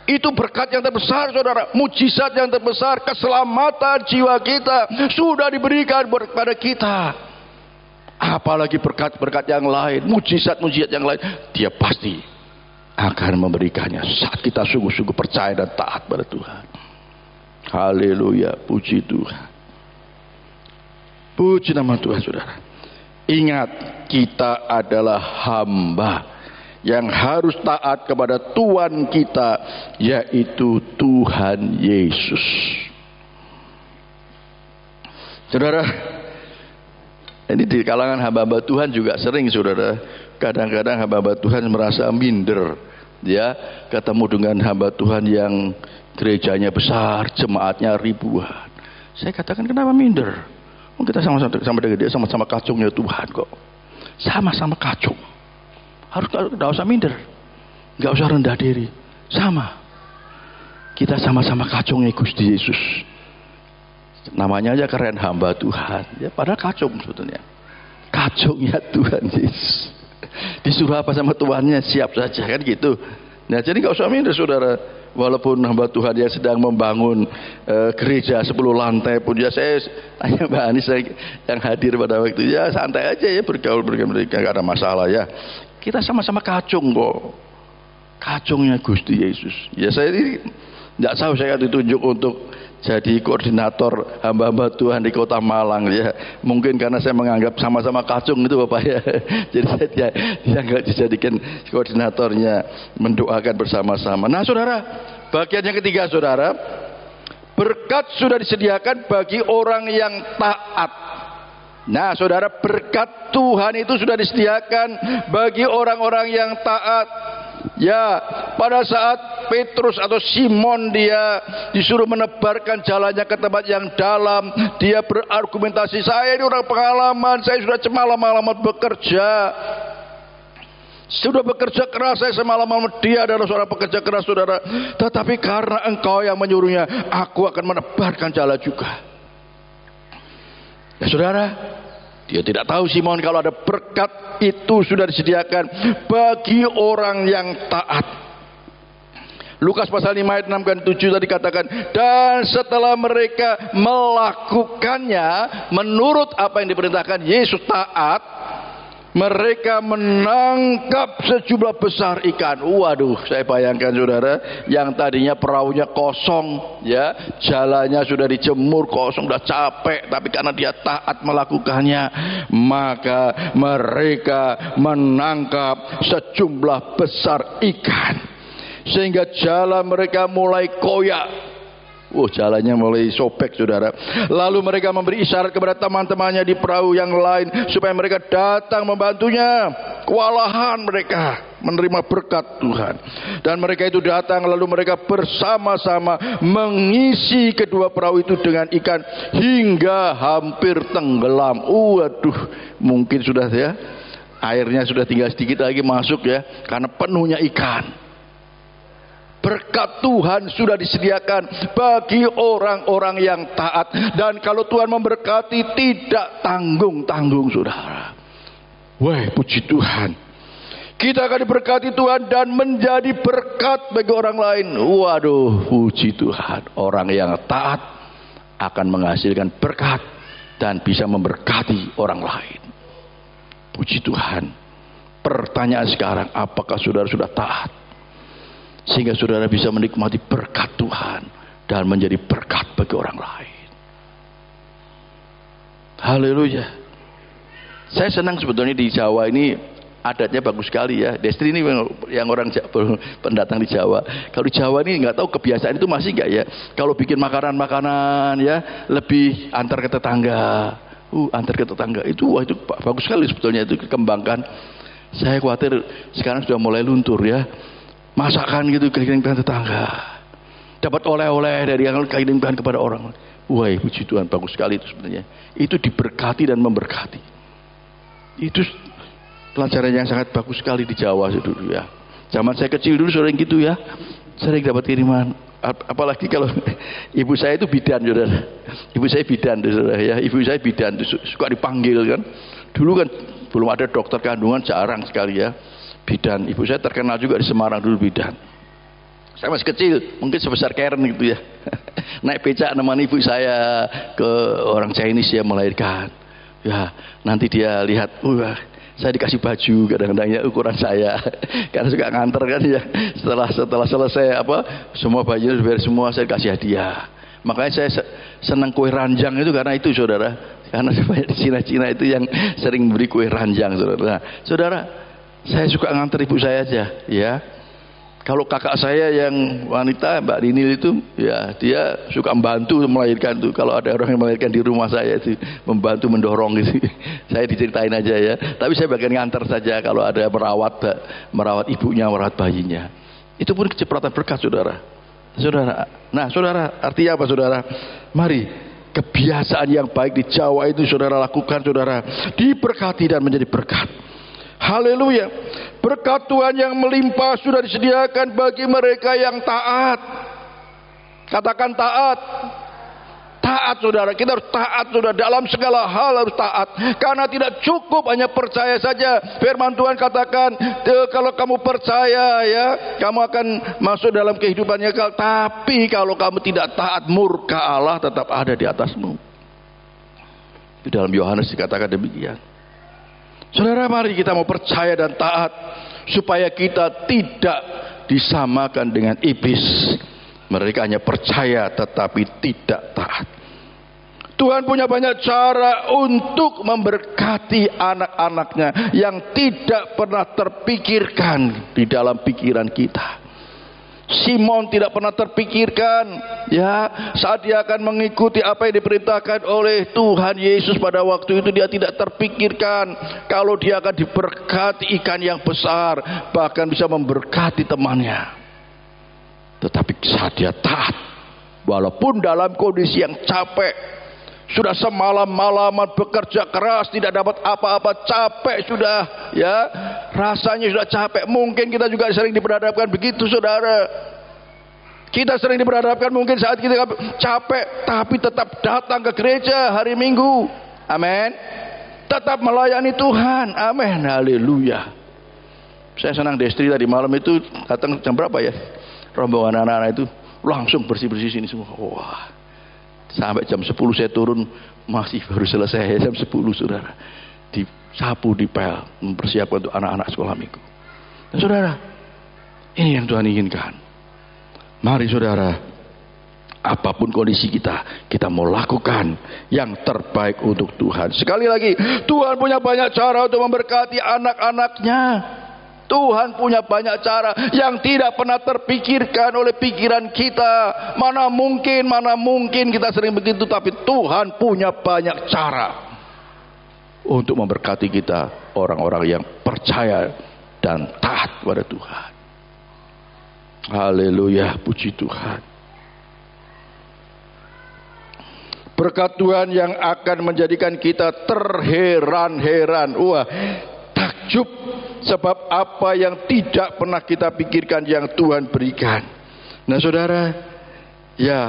Itu berkat yang terbesar saudara. Mujizat yang terbesar, keselamatan jiwa kita sudah diberikan kepada kita. Apalagi berkat-berkat yang lain, mujizat-mujizat yang lain, Dia pasti akan memberikannya saat kita sungguh-sungguh percaya dan taat pada Tuhan. Haleluya, puji Tuhan. Puji nama Tuhan saudara. Ingat, kita adalah hamba yang harus taat kepada Tuhan kita, yaitu Tuhan Yesus. Saudara, ini di kalangan hamba-hamba Tuhan juga sering saudara, kadang-kadang hamba-hamba Tuhan merasa minder ya, ketemu dengan hamba Tuhan yang gerejanya besar, jemaatnya ribuan. Saya katakan, kenapa minder? Kita sama-sama dengan dia, sama-sama kacungnya Tuhan kok. Sama-sama kacung. Harus enggak usah minder, enggak usah rendah diri. Sama. Kita sama-sama kacungnya Gusti Yesus. Namanya aja keren, hamba Tuhan ya, padahal kacung sebetulnya. Kacungnya Tuhan Yesus. Disuruh apa sama tuannya, siap saja kan gitu. Nah jadi gak usah minder saudara. Walaupun hamba Tuhan yang sedang membangun gereja 10 lantai pun ya, saya tanya Mbak Anis yang hadir pada waktu itu, ya santai aja ya, bergaul mereka, gak ada masalah ya. Kita sama-sama kacung kok. Kacungnya Gusti Yesus. Ya saya ini tidak tahu, saya ditunjuk untuk jadi koordinator hamba-hamba Tuhan di Kota Malang ya. Mungkin karena saya menganggap sama-sama kacung itu Bapak ya. Jadi saya nggak dijadikan koordinatornya, mendoakan bersama-sama. Nah saudara, bagian yang ketiga saudara, berkat sudah disediakan bagi orang yang taat. Nah saudara, berkat Tuhan itu sudah disediakan bagi orang-orang yang taat. Ya, pada saat Petrus atau Simon dia disuruh menebarkan jalannya ke tempat yang dalam, dia berargumentasi, saya ini orang pengalaman, saya sudah semalam-malam bekerja, sudah bekerja keras, saya semalam-malam, dia adalah seorang pekerja keras saudara, tetapi karena engkau yang menyuruhnya, aku akan menebarkan jalan juga. Ya saudara, dia tidak tahu Simon kalau ada berkat itu sudah disediakan bagi orang yang taat. Lukas pasal 5 ayat 6 dan 7 tadi katakan, dan setelah mereka melakukannya menurut apa yang diperintahkan Yesus, taat, mereka menangkap sejumlah besar ikan. Waduh, saya bayangkan saudara, yang tadinya perahunya kosong ya, jalannya sudah dijemur kosong, sudah capek, tapi karena dia taat melakukannya, maka mereka menangkap sejumlah besar ikan, sehingga jalan mereka mulai koyak. Jalannya mulai sobek saudara. Lalu mereka memberi isyarat kepada teman-temannya di perahu yang lain supaya mereka datang membantunya. Kewalahan mereka menerima berkat Tuhan. Dan mereka itu datang, lalu mereka bersama-sama mengisi kedua perahu itu dengan ikan hingga hampir tenggelam. Waduh, mungkin sudah ya, airnya sudah tinggal sedikit lagi masuk ya, karena penuhnya ikan. Berkat Tuhan sudah disediakan bagi orang-orang yang taat. Dan kalau Tuhan memberkati, tidak tanggung-tanggung, saudara. Wah, puji Tuhan. Kita akan diberkati Tuhan dan menjadi berkat bagi orang lain. Waduh, puji Tuhan. Orang yang taat akan menghasilkan berkat dan bisa memberkati orang lain. Puji Tuhan. Pertanyaan sekarang, apakah saudara sudah taat? Sehingga saudara bisa menikmati berkat Tuhan dan menjadi berkat bagi orang lain. Haleluya. Saya senang sebetulnya di Jawa ini adatnya bagus sekali ya. Destri ini yang orang pendatang di Jawa. Kalau di Jawa ini nggak tahu kebiasaan itu masih nggak ya. Kalau bikin makanan-makanan ya lebih antar ke tetangga. Antar ke tetangga itu, wah itu bagus sekali sebetulnya, itu dikembangkan. Saya khawatir sekarang sudah mulai luntur ya. Masakan gitu kirim-kirim tetangga, dapat oleh-oleh dari yang kirimkan kepada orang. Wah, puji Tuhan, bagus sekali itu sebenarnya. Itu diberkati dan memberkati. Itu pelajaran yang sangat bagus sekali di Jawa dulu ya. Zaman saya kecil dulu sering gitu ya, sering dapat kiriman. Apalagi kalau ibu saya itu bidan, saudara. Ibu saya bidan, saudara ya. Ibu saya bidan, suka dipanggil kan. Dulu kan belum ada dokter kandungan, jarang sekali ya. Bidan, ibu saya terkenal juga di Semarang dulu bidan. Saya masih kecil, mungkin sebesar Karen gitu ya. Naik becak nemani ibu saya ke orang Chinese ya melahirkan. Ya, nanti dia lihat, saya dikasih baju kadang-kadang ya ukuran saya. Karena suka nganter kan ya. Setelah selesai semua bajunya sudah beres semua, saya kasih hadiah. Makanya saya senang kue ranjang itu karena itu, saudara. Karena di Cina itu yang sering beri kue ranjang, saudara. Nah, saudara, saya suka nganter ibu saya aja ya. Kalau kakak saya yang wanita, Mbak Rinil itu ya, dia suka membantu melahirkan tuh. Kalau ada orang yang melahirkan di rumah saya itu membantu mendorong gitu. Saya diceritain aja ya. Tapi saya bagian nganter saja kalau ada merawat ibunya, merawat bayinya. Itu pun kecipratan berkat, saudara. Nah, saudara, artinya apa, saudara? Mari kebiasaan yang baik di Jawa itu saudara lakukan, saudara. Diberkati dan menjadi berkat. Haleluya. Berkat Tuhan yang melimpah sudah disediakan bagi mereka yang taat. Katakan taat. Taat, saudara. Kita harus taat, saudara. Dalam segala hal harus taat. Karena tidak cukup hanya percaya saja. Firman Tuhan katakan, kalau kamu percaya ya, kamu akan masuk dalam kehidupannya. Tapi kalau kamu tidak taat, murka Allah tetap ada di atasmu. Di dalam Yohanes dikatakan demikian. Saudara, mari kita mau percaya dan taat supaya kita tidak disamakan dengan iblis. Mereka hanya percaya tetapi tidak taat. Tuhan punya banyak cara untuk memberkati anak-anaknya yang tidak pernah terpikirkan di dalam pikiran kita. Simon tidak pernah terpikirkan ya, saat dia akan mengikuti apa yang diperintahkan oleh Tuhan Yesus pada waktu itu, dia tidak terpikirkan kalau dia akan diberkati ikan yang besar, bahkan bisa memberkati temannya. Tetapi saat dia taat, walaupun dalam kondisi yang capek, sudah semalam-malaman bekerja keras, tidak dapat apa-apa, capek sudah ya, rasanya sudah capek. Mungkin kita juga sering diperhadapkan begitu, saudara. Kita sering diperhadapkan mungkin saat kita capek, tapi tetap datang ke gereja hari Minggu. Amin. Tetap melayani Tuhan. Amin. Haleluya. Saya senang Destri tadi malam itu datang jam berapa ya? Rombongan anak-anak itu langsung bersih-bersih sini semua. Wah. Sampai jam 10 saya turun, masih baru selesai jam 10, saudara. Disapu, dipel, mempersiapkan untuk anak-anak sekolah minggu. Dan saudara, ini yang Tuhan inginkan. Mari saudara, apapun kondisi kita mau lakukan yang terbaik untuk Tuhan. Sekali lagi, Tuhan punya banyak cara untuk memberkati anak-anaknya. Tuhan punya banyak cara yang tidak pernah terpikirkan oleh pikiran kita. Mana mungkin kita sering begitu, tapi Tuhan punya banyak cara untuk memberkati kita, orang-orang yang percaya dan taat kepada Tuhan. Haleluya, puji Tuhan. Berkat Tuhan yang akan menjadikan kita terheran-heran. Wah, takjub sebab apa yang tidak pernah kita pikirkan yang Tuhan berikan. Nah saudara, ya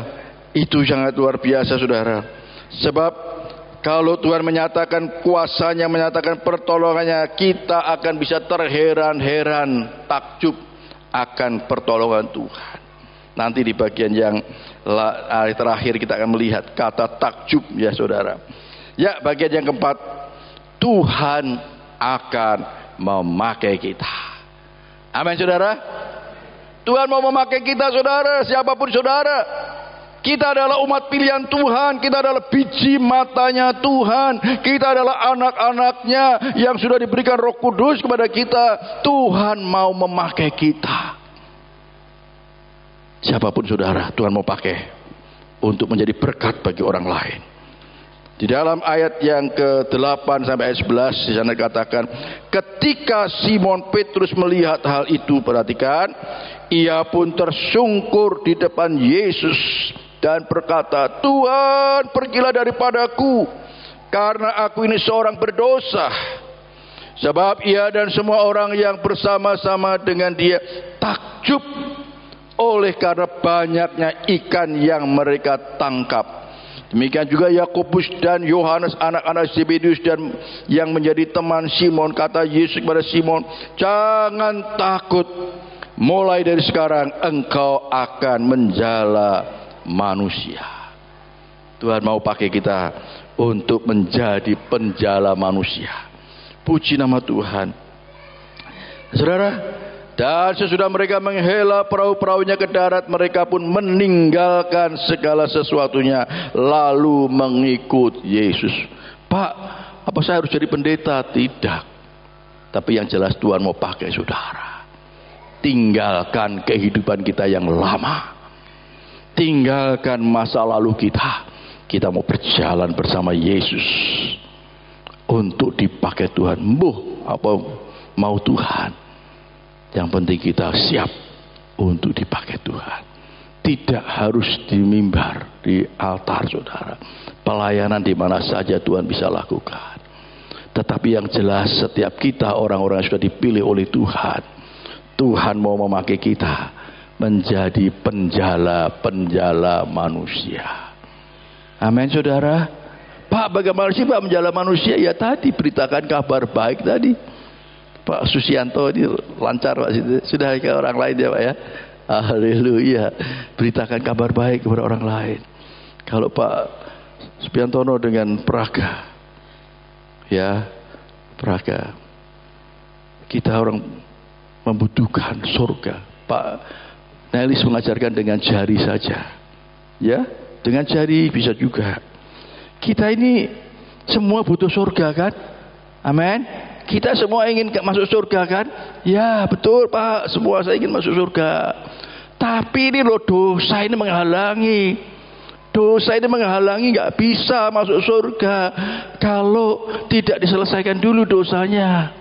itu sangat luar biasa saudara. Sebab kalau Tuhan menyatakan kuasanya, menyatakan pertolongannya, kita akan bisa terheran-heran, takjub akan pertolongan Tuhan. Nanti di bagian yang terakhir kita akan melihat kata takjub ya saudara. Ya, bagian yang keempat, Tuhan akan memakai kita. Amin saudara. Tuhan mau memakai kita saudara, siapapun saudara. Kita adalah umat pilihan Tuhan, kita adalah biji matanya Tuhan, kita adalah anak-anaknya yang sudah diberikan Roh Kudus kepada kita. Tuhan mau memakai kita. Siapapun saudara, Tuhan mau pakai untuk menjadi berkat bagi orang lain. Di dalam ayat yang ke-8 sampai ayat 11 di sana dikatakan, ketika Simon Petrus melihat hal itu, perhatikan, ia pun tersungkur di depan Yesus dan berkata, Tuhan, pergilah daripadaku, karena aku ini seorang berdosa. Sebab ia dan semua orang yang bersama-sama dengan dia takjub oleh karena banyaknya ikan yang mereka tangkap. Demikian juga Yakobus dan Yohanes anak-anak Zebedius dan yang menjadi teman Simon. Kata Yesus kepada Simon, jangan takut, mulai dari sekarang engkau akan menjala manusia. Tuhan mau pakai kita untuk menjadi penjala manusia. Puji nama Tuhan. Saudara, dan sesudah mereka menghela perahu-perahunya ke darat, mereka pun meninggalkan segala sesuatunya lalu mengikut Yesus. Pak, apa saya harus jadi pendeta? Tidak. Tapi yang jelas Tuhan mau pakai saudara. Tinggalkan kehidupan kita yang lama. Tinggalkan masa lalu kita. Kita mau berjalan bersama Yesus untuk dipakai Tuhan. Apa mau Tuhan? Yang penting kita siap untuk dipakai Tuhan. Tidak harus di mimbar, di altar saudara. Pelayanan di mana saja Tuhan bisa lakukan. Tetapi yang jelas setiap kita orang-orang yang sudah dipilih oleh Tuhan, Tuhan mau memakai kita menjadi penjala-penjala manusia. Amin saudara. Pak, bagaimana sih Pak menjala manusia? Ya tadi beritakan kabar baik tadi. Pak Susianto ini lancar Pak, sudah ke orang lain ya Pak ya. Haleluya. Beritakan kabar baik kepada orang lain. Kalau Pak Supiantono dengan Praga, ya Praga, kita orang membutuhkan surga. Pak Nelis mengajarkan dengan jari saja, ya dengan jari bisa juga. Kita ini semua butuh surga kan? Amin. Kita semua ingin masuk surga kan? Ya betul Pak, semua saya ingin masuk surga. Tapi ini loh dosa ini menghalangi. Dosa ini menghalangi, gak bisa masuk surga kalau tidak diselesaikan dulu dosanya.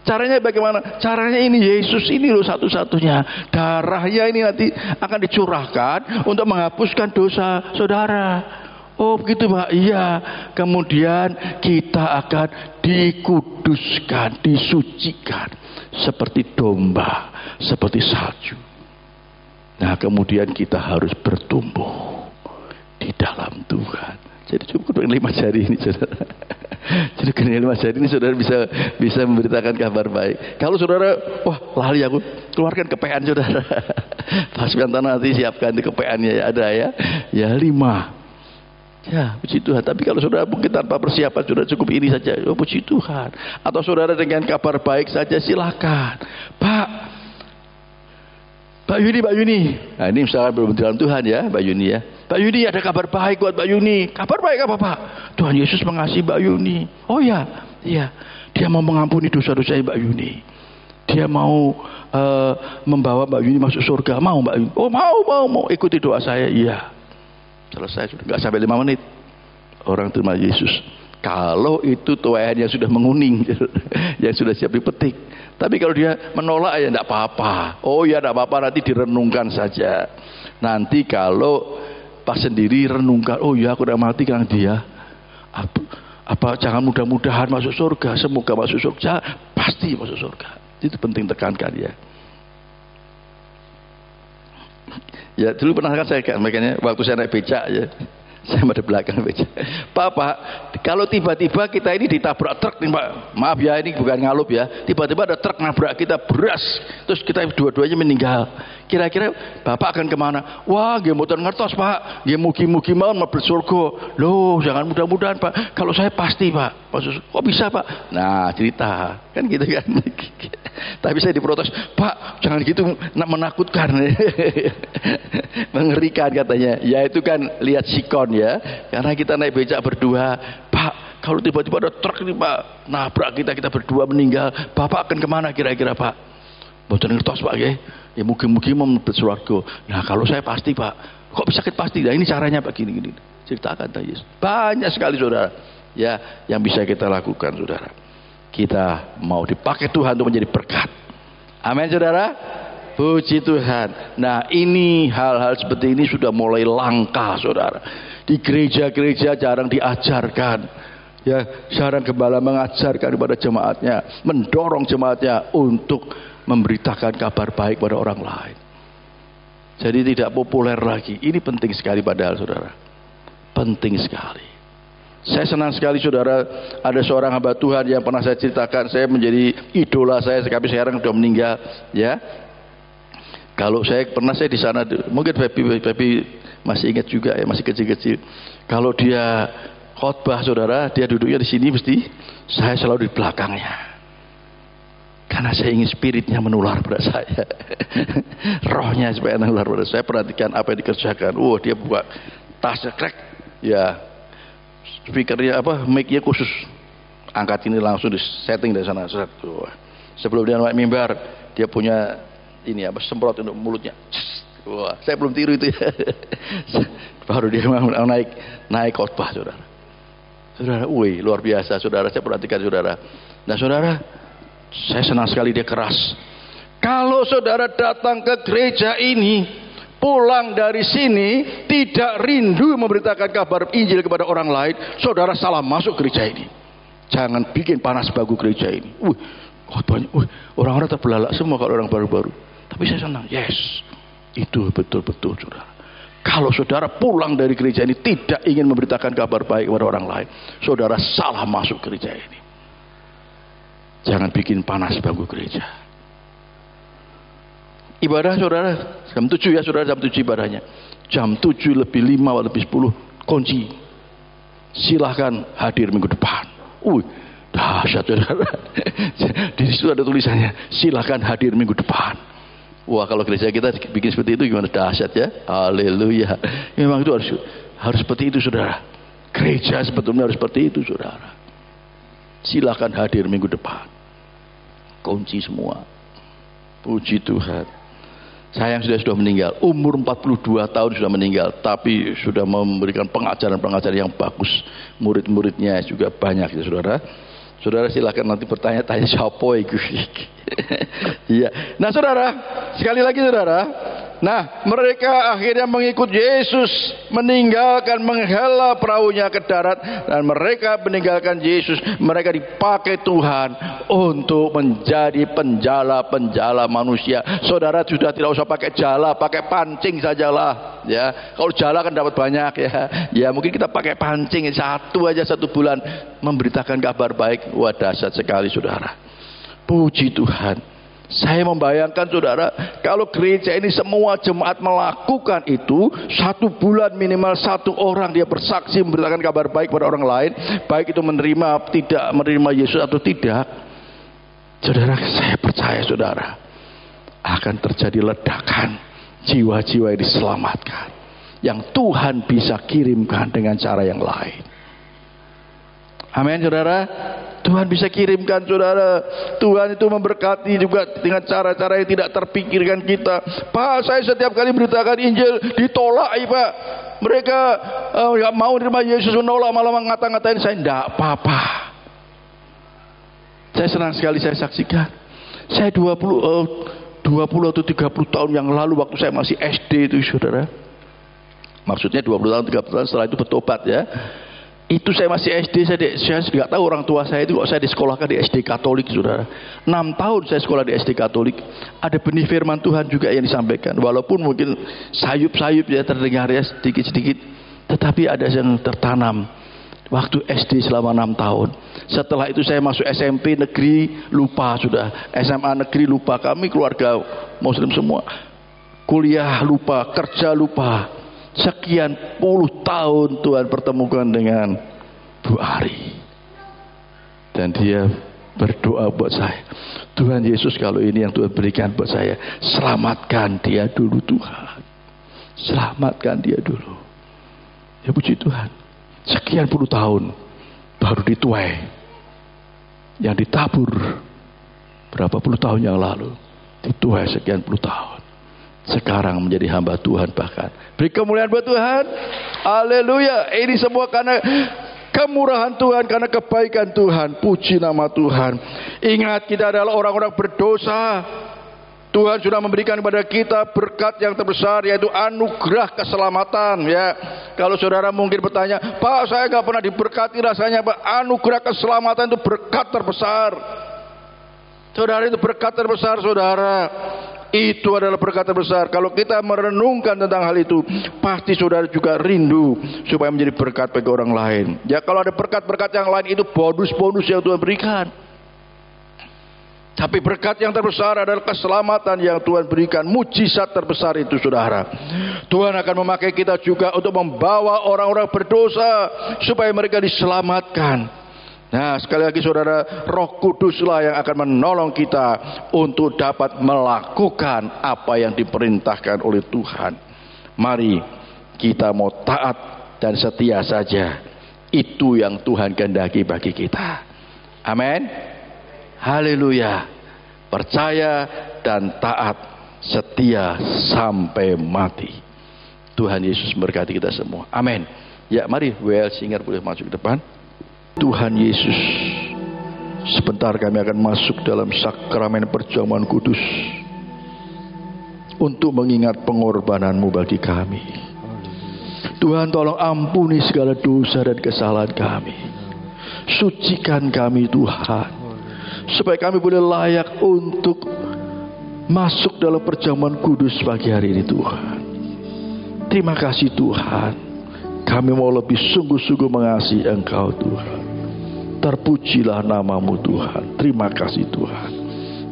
Caranya bagaimana? Caranya ini Yesus ini loh satu-satunya. Darahnya ini nanti akan dicurahkan untuk menghapuskan dosa saudara. Oh begitu Pak, iya. Kemudian kita akan dikuduskan, disucikan seperti domba, seperti salju. Nah kemudian kita harus bertumbuh di dalam Tuhan. Jadi cukup dengan 5 jari ini saudara. Jadi dengan 5 jari ini saudara bisa memberitakan kabar baik. Kalau saudara, wah lali aku, keluarkan kepean saudara. Pas nanti siapkan di kepeannya ya, ada ya. Ya 5. Ya puji Tuhan. Tapi kalau saudara mungkin tanpa persiapan sudah cukup ini saja, oh puji Tuhan. Atau saudara dengan kabar baik saja silakan. Pak Yuni. Nah ini misalnya belum dalam Tuhan ya Pak Yuni ya. Pak Yuni ada kabar baik buat Pak Yuni. Kabar baik apa Pak? Tuhan Yesus mengasihi Pak Yuni. Oh ya, iya. Dia mau mengampuni dosa-dosa Pak Yuni. Dia mau membawa Mbak Yuni masuk surga. Mau Mbak Yuni? Oh mau. Ikuti doa saya. Iya. Selesai sudah, nggak sampai 5 menit orang terima Yesus. Kalau itu tuayan yang sudah menguning, yang sudah siap dipetik. Tapi kalau dia menolak ya tidak apa-apa. Oh ya tidak apa-apa, nanti direnungkan saja. Nanti kalau pas sendiri renungkan, oh ya aku udah mati kan dia. Apa jangan mudah-mudahan masuk surga, semoga masuk surga, pasti masuk surga. Itu penting tekankan ya. Ya dulu pernah kan saya makanya waktu saya naik becak ya, saya pada belakang becak. Pak, kalau tiba-tiba kita ini ditabrak truk nih Pak, maaf ya ini bukan ngalup ya, tiba-tiba ada truk nabrak kita beras, terus kita dua-duanya meninggal. Kira-kira Bapak akan kemana? Wah, nggih mboten ngertos Pak, nggih mugi-mugi mawon mlebu surga. Loh, jangan mudah-mudahan Pak. Kalau saya pasti Pak. Kok bisa Pak? Nah, cerita. Kan gitu kan. Tapi saya diprotes, Pak, jangan gitu menakutkan. Mengerikan katanya. Ya itu kan lihat sikon ya. Karena kita naik becak berdua, Pak, kalau tiba-tiba ada truk ini Pak, nabrak kita berdua meninggal, Bapak akan kemana kira-kira Pak? Mboten ngertos Pak nggih. Ya mugi-mugi mau mlebet swarga. Nah kalau saya pasti Pak. Kok bisa pasti? Nah ini caranya Pak gini. Ceritakan Yesus. Banyak sekali saudara. Ya yang bisa kita lakukan saudara. Kita mau dipakai Tuhan untuk menjadi berkat. Amin saudara. Puji Tuhan. Nah ini hal-hal seperti ini sudah mulai langka saudara. Di gereja-gereja jarang diajarkan. Ya jarang gembala mengajarkan kepada jemaatnya. Mendorong jemaatnya untuk memberitakan kabar baik pada orang lain. Jadi tidak populer lagi. Ini penting sekali padahal saudara. Penting sekali. Saya senang sekali saudara, ada seorang hamba Tuhan yang pernah saya ceritakan, saya menjadi idola saya, tapi sekarang sudah meninggal ya. Kalau saya pernah di sana, mungkin Baby masih ingat juga ya, masih kecil-kecil. Kalau dia khotbah saudara, dia duduknya di sini mesti saya selalu di belakangnya. Karena saya ingin spiritnya menular pada saya. Rohnya supaya menular pada saya. Perhatikan apa yang dikerjakan. Dia buka tasnya krek. Ya. Speakernya mic-nya khusus. Angkat ini langsung di setting dari sana. Sebelum dia naik mimbar, dia punya ini semprot untuk mulutnya. Wah, saya belum tiru itu ya. Baru dia mau naik khotbah saudara. Saudara, luar biasa saudara. Saya perhatikan saudara. Nah saudara, saya senang sekali dia keras. Kalau saudara datang ke gereja ini, pulang dari sini tidak rindu memberitakan kabar Injil kepada orang lain, saudara salah masuk gereja ini. Jangan bikin panas bagu gereja ini. Orang-orang terbelalak semua kalau orang baru-baru. Tapi saya senang. Yes, itu betul-betul saudara. Kalau saudara pulang dari gereja ini tidak ingin memberitakan kabar baik kepada orang lain, saudara salah masuk gereja ini. Jangan bikin panas bangku gereja. Ibadah saudara jam 7 ya saudara, jam 7 ibadahnya. Jam 7 lebih 5 atau lebih 10 kunci. Silahkan hadir minggu depan. Dahsyat saudara. Di situ ada tulisannya, silahkan hadir minggu depan. Wah kalau gereja kita bikin seperti itu gimana, dahsyat ya. Haleluya. Memang itu harus seperti itu saudara. Gereja sebetulnya harus seperti itu saudara. Silakan hadir minggu depan. Kunci semua. Puji Tuhan. Saya yang sudah meninggal, umur 42 tahun sudah meninggal, tapi sudah memberikan pengajaran-pengajaran yang bagus. Murid-muridnya juga banyak ya saudara. Saudara silakan nanti bertanya-tanya siapa itu. Iya. Nah saudara, sekali lagi saudara. Nah mereka akhirnya mengikut Yesus, meninggalkan menghela perahunya ke darat, dan mereka meninggalkan Yesus. Mereka dipakai Tuhan untuk menjadi penjala-penjala manusia. Saudara sudah tidak usah pakai jala, pakai pancing sajalah. Ya, kalau jala kan dapat banyak ya. Ya mungkin kita pakai pancing satu aja 1 bulan memberitakan kabar baik. Wah dahsyat sekali saudara. Puji Tuhan. Saya membayangkan saudara, kalau gereja ini semua jemaat melakukan itu, 1 bulan minimal 1 orang dia bersaksi memberitakan kabar baik pada orang lain, baik itu menerima tidak menerima Yesus atau tidak. Saudara, saya percaya saudara, akan terjadi ledakan jiwa-jiwa yang diselamatkan, yang Tuhan bisa kirimkan dengan cara yang lain. Amin saudara. Tuhan bisa kirimkan saudara. Tuhan itu memberkati juga dengan cara-cara yang tidak terpikirkan kita. Pak, saya setiap kali beritakan Injil ditolak Pak. Mereka nggak mau terima Yesus, menolak, malah ngata-ngatain saya. Tidak apa-apa. Saya senang sekali saya saksikan. Saya 20 atau 30 tahun yang lalu waktu saya masih SD itu saudara. Maksudnya 20 tahun 30 tahun setelah itu bertobat ya. Itu saya masih SD, saya nggak tahu orang tua saya itu kok saya disekolahkan di SD Katolik saudara. 6 tahun saya sekolah di SD Katolik. Ada benih firman Tuhan juga yang disampaikan. Walaupun mungkin sayup-sayup ya terdengar ya sedikit-sedikit, tetapi ada yang tertanam waktu SD selama 6 tahun. Setelah itu saya masuk SMP negeri, lupa sudah. SMA negeri lupa, kami keluarga muslim semua. Kuliah lupa, kerja lupa. Sekian puluh tahun Tuhan pertemukan dengan Bu Ari. Dan dia berdoa buat saya. Tuhan Yesus, kalau ini yang Tuhan berikan buat saya, selamatkan dia dulu Tuhan. Selamatkan dia dulu. Ya puji Tuhan. Sekian puluh tahun baru dituai. Yang ditabur berapa puluh tahun yang lalu, dituai sekian puluh tahun. Sekarang menjadi hamba Tuhan bahkan. Beri kemuliaan buat Tuhan. Haleluya. Ini semua karena kemurahan Tuhan, karena kebaikan Tuhan. Puji nama Tuhan. Ingat, kita adalah orang-orang berdosa. Tuhan sudah memberikan kepada kita berkat yang terbesar, yaitu anugerah keselamatan ya. Kalau saudara mungkin bertanya, Pak, saya gak pernah diberkati rasanya Pak. Anugerah keselamatan itu berkat terbesar. Saudara, itu berkat terbesar saudara. Itu adalah berkat terbesar. Kalau kita merenungkan tentang hal itu, pasti saudara juga rindu supaya menjadi berkat bagi orang lain. Ya, kalau ada berkat-berkat yang lain itu bonus-bonus yang Tuhan berikan. Tapi berkat yang terbesar adalah keselamatan yang Tuhan berikan. Mujizat terbesar itu saudara. Tuhan akan memakai kita juga untuk membawa orang-orang berdosa supaya mereka diselamatkan. Nah, sekali lagi saudara, Roh Kuduslah yang akan menolong kita untuk dapat melakukan apa yang diperintahkan oleh Tuhan. Mari kita mau taat dan setia saja. Itu yang Tuhan kehendaki bagi kita. Amin. Haleluya. Percaya dan taat, setia sampai mati. Tuhan Yesus memberkati kita semua. Amin. Ya, mari WL Singer boleh masuk ke depan. Tuhan Yesus, sebentar kami akan masuk dalam sakramen perjamuan kudus untuk mengingat pengorbanan-Mu bagi kami. Tuhan, tolong ampuni segala dosa dan kesalahan kami. Sucikan kami Tuhan, supaya kami boleh layak untuk masuk dalam perjamuan kudus pagi hari ini Tuhan. Terima kasih Tuhan. Kami mau lebih sungguh-sungguh mengasihi Engkau Tuhan. Terpujilah nama-Mu Tuhan. Terima kasih Tuhan.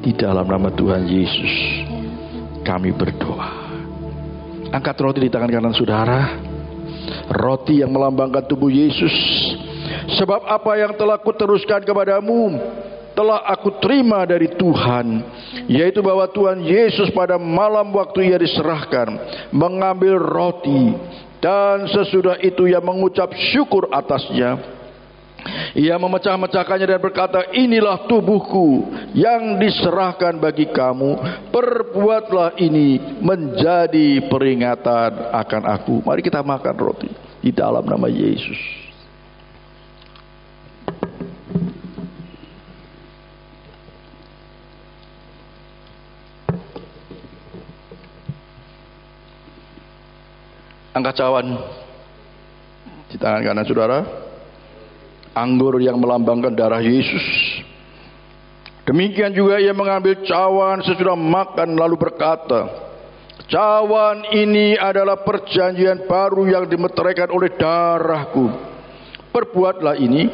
Di dalam nama Tuhan Yesus kami berdoa. Angkat roti di tangan kanan saudara. Roti yang melambangkan tubuh Yesus. Sebab apa yang telah kuteruskan kepadamu telah aku terima dari Tuhan, yaitu bahwa Tuhan Yesus pada malam waktu Ia diserahkan mengambil roti, dan sesudah itu Ia mengucap syukur atasnya. Ia memecah-mecahkannya dan berkata, inilah tubuhku yang diserahkan bagi kamu. Perbuatlah ini menjadi peringatan akan aku. Mari kita makan roti di dalam nama Yesus. Angkat cawan di tangan kanan saudara. Anggur yang melambangkan darah Yesus. Demikian juga Ia mengambil cawan sesudah makan lalu berkata, cawan ini adalah perjanjian baru yang dimeteraikan oleh darahku. Perbuatlah ini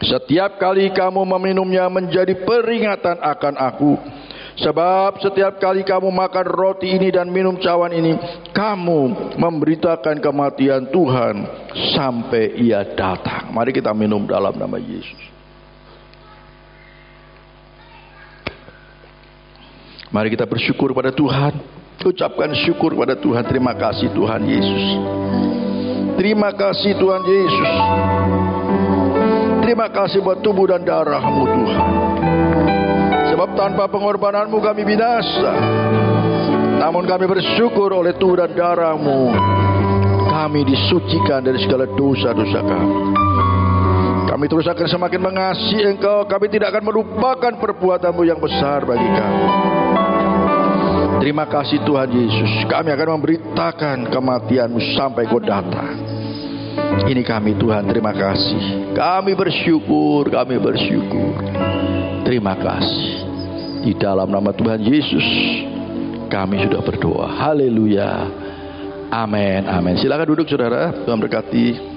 setiap kali kamu meminumnya menjadi peringatan akan aku. Sebab setiap kali kamu makan roti ini dan minum cawan ini, kamu memberitakan kematian Tuhan sampai Ia datang. Mari kita minum dalam nama Yesus. Mari kita bersyukur pada Tuhan. Ucapkan syukur pada Tuhan. Terima kasih Tuhan Yesus. Terima kasih Tuhan Yesus. Terima kasih buat tubuh dan darah-Mu Tuhan. Sebab tanpa pengorbanan-Mu kami binasa. Namun kami bersyukur oleh tubuh dan darah-Mu kami disucikan dari segala dosa-dosa kami. Kami Kami terus akan semakin mengasihi Engkau. Kami tidak akan melupakan perbuatan-Mu yang besar bagi kami. Terima kasih Tuhan Yesus. Kami akan memberitakan kematian-Mu sampai Kau datang. Ini kami Tuhan, terima kasih. Kami bersyukur, kami bersyukur. Terima kasih. Di dalam nama Tuhan Yesus kami sudah berdoa. Haleluya. Amin, amin. Silakan duduk saudara. Tuhan berkati.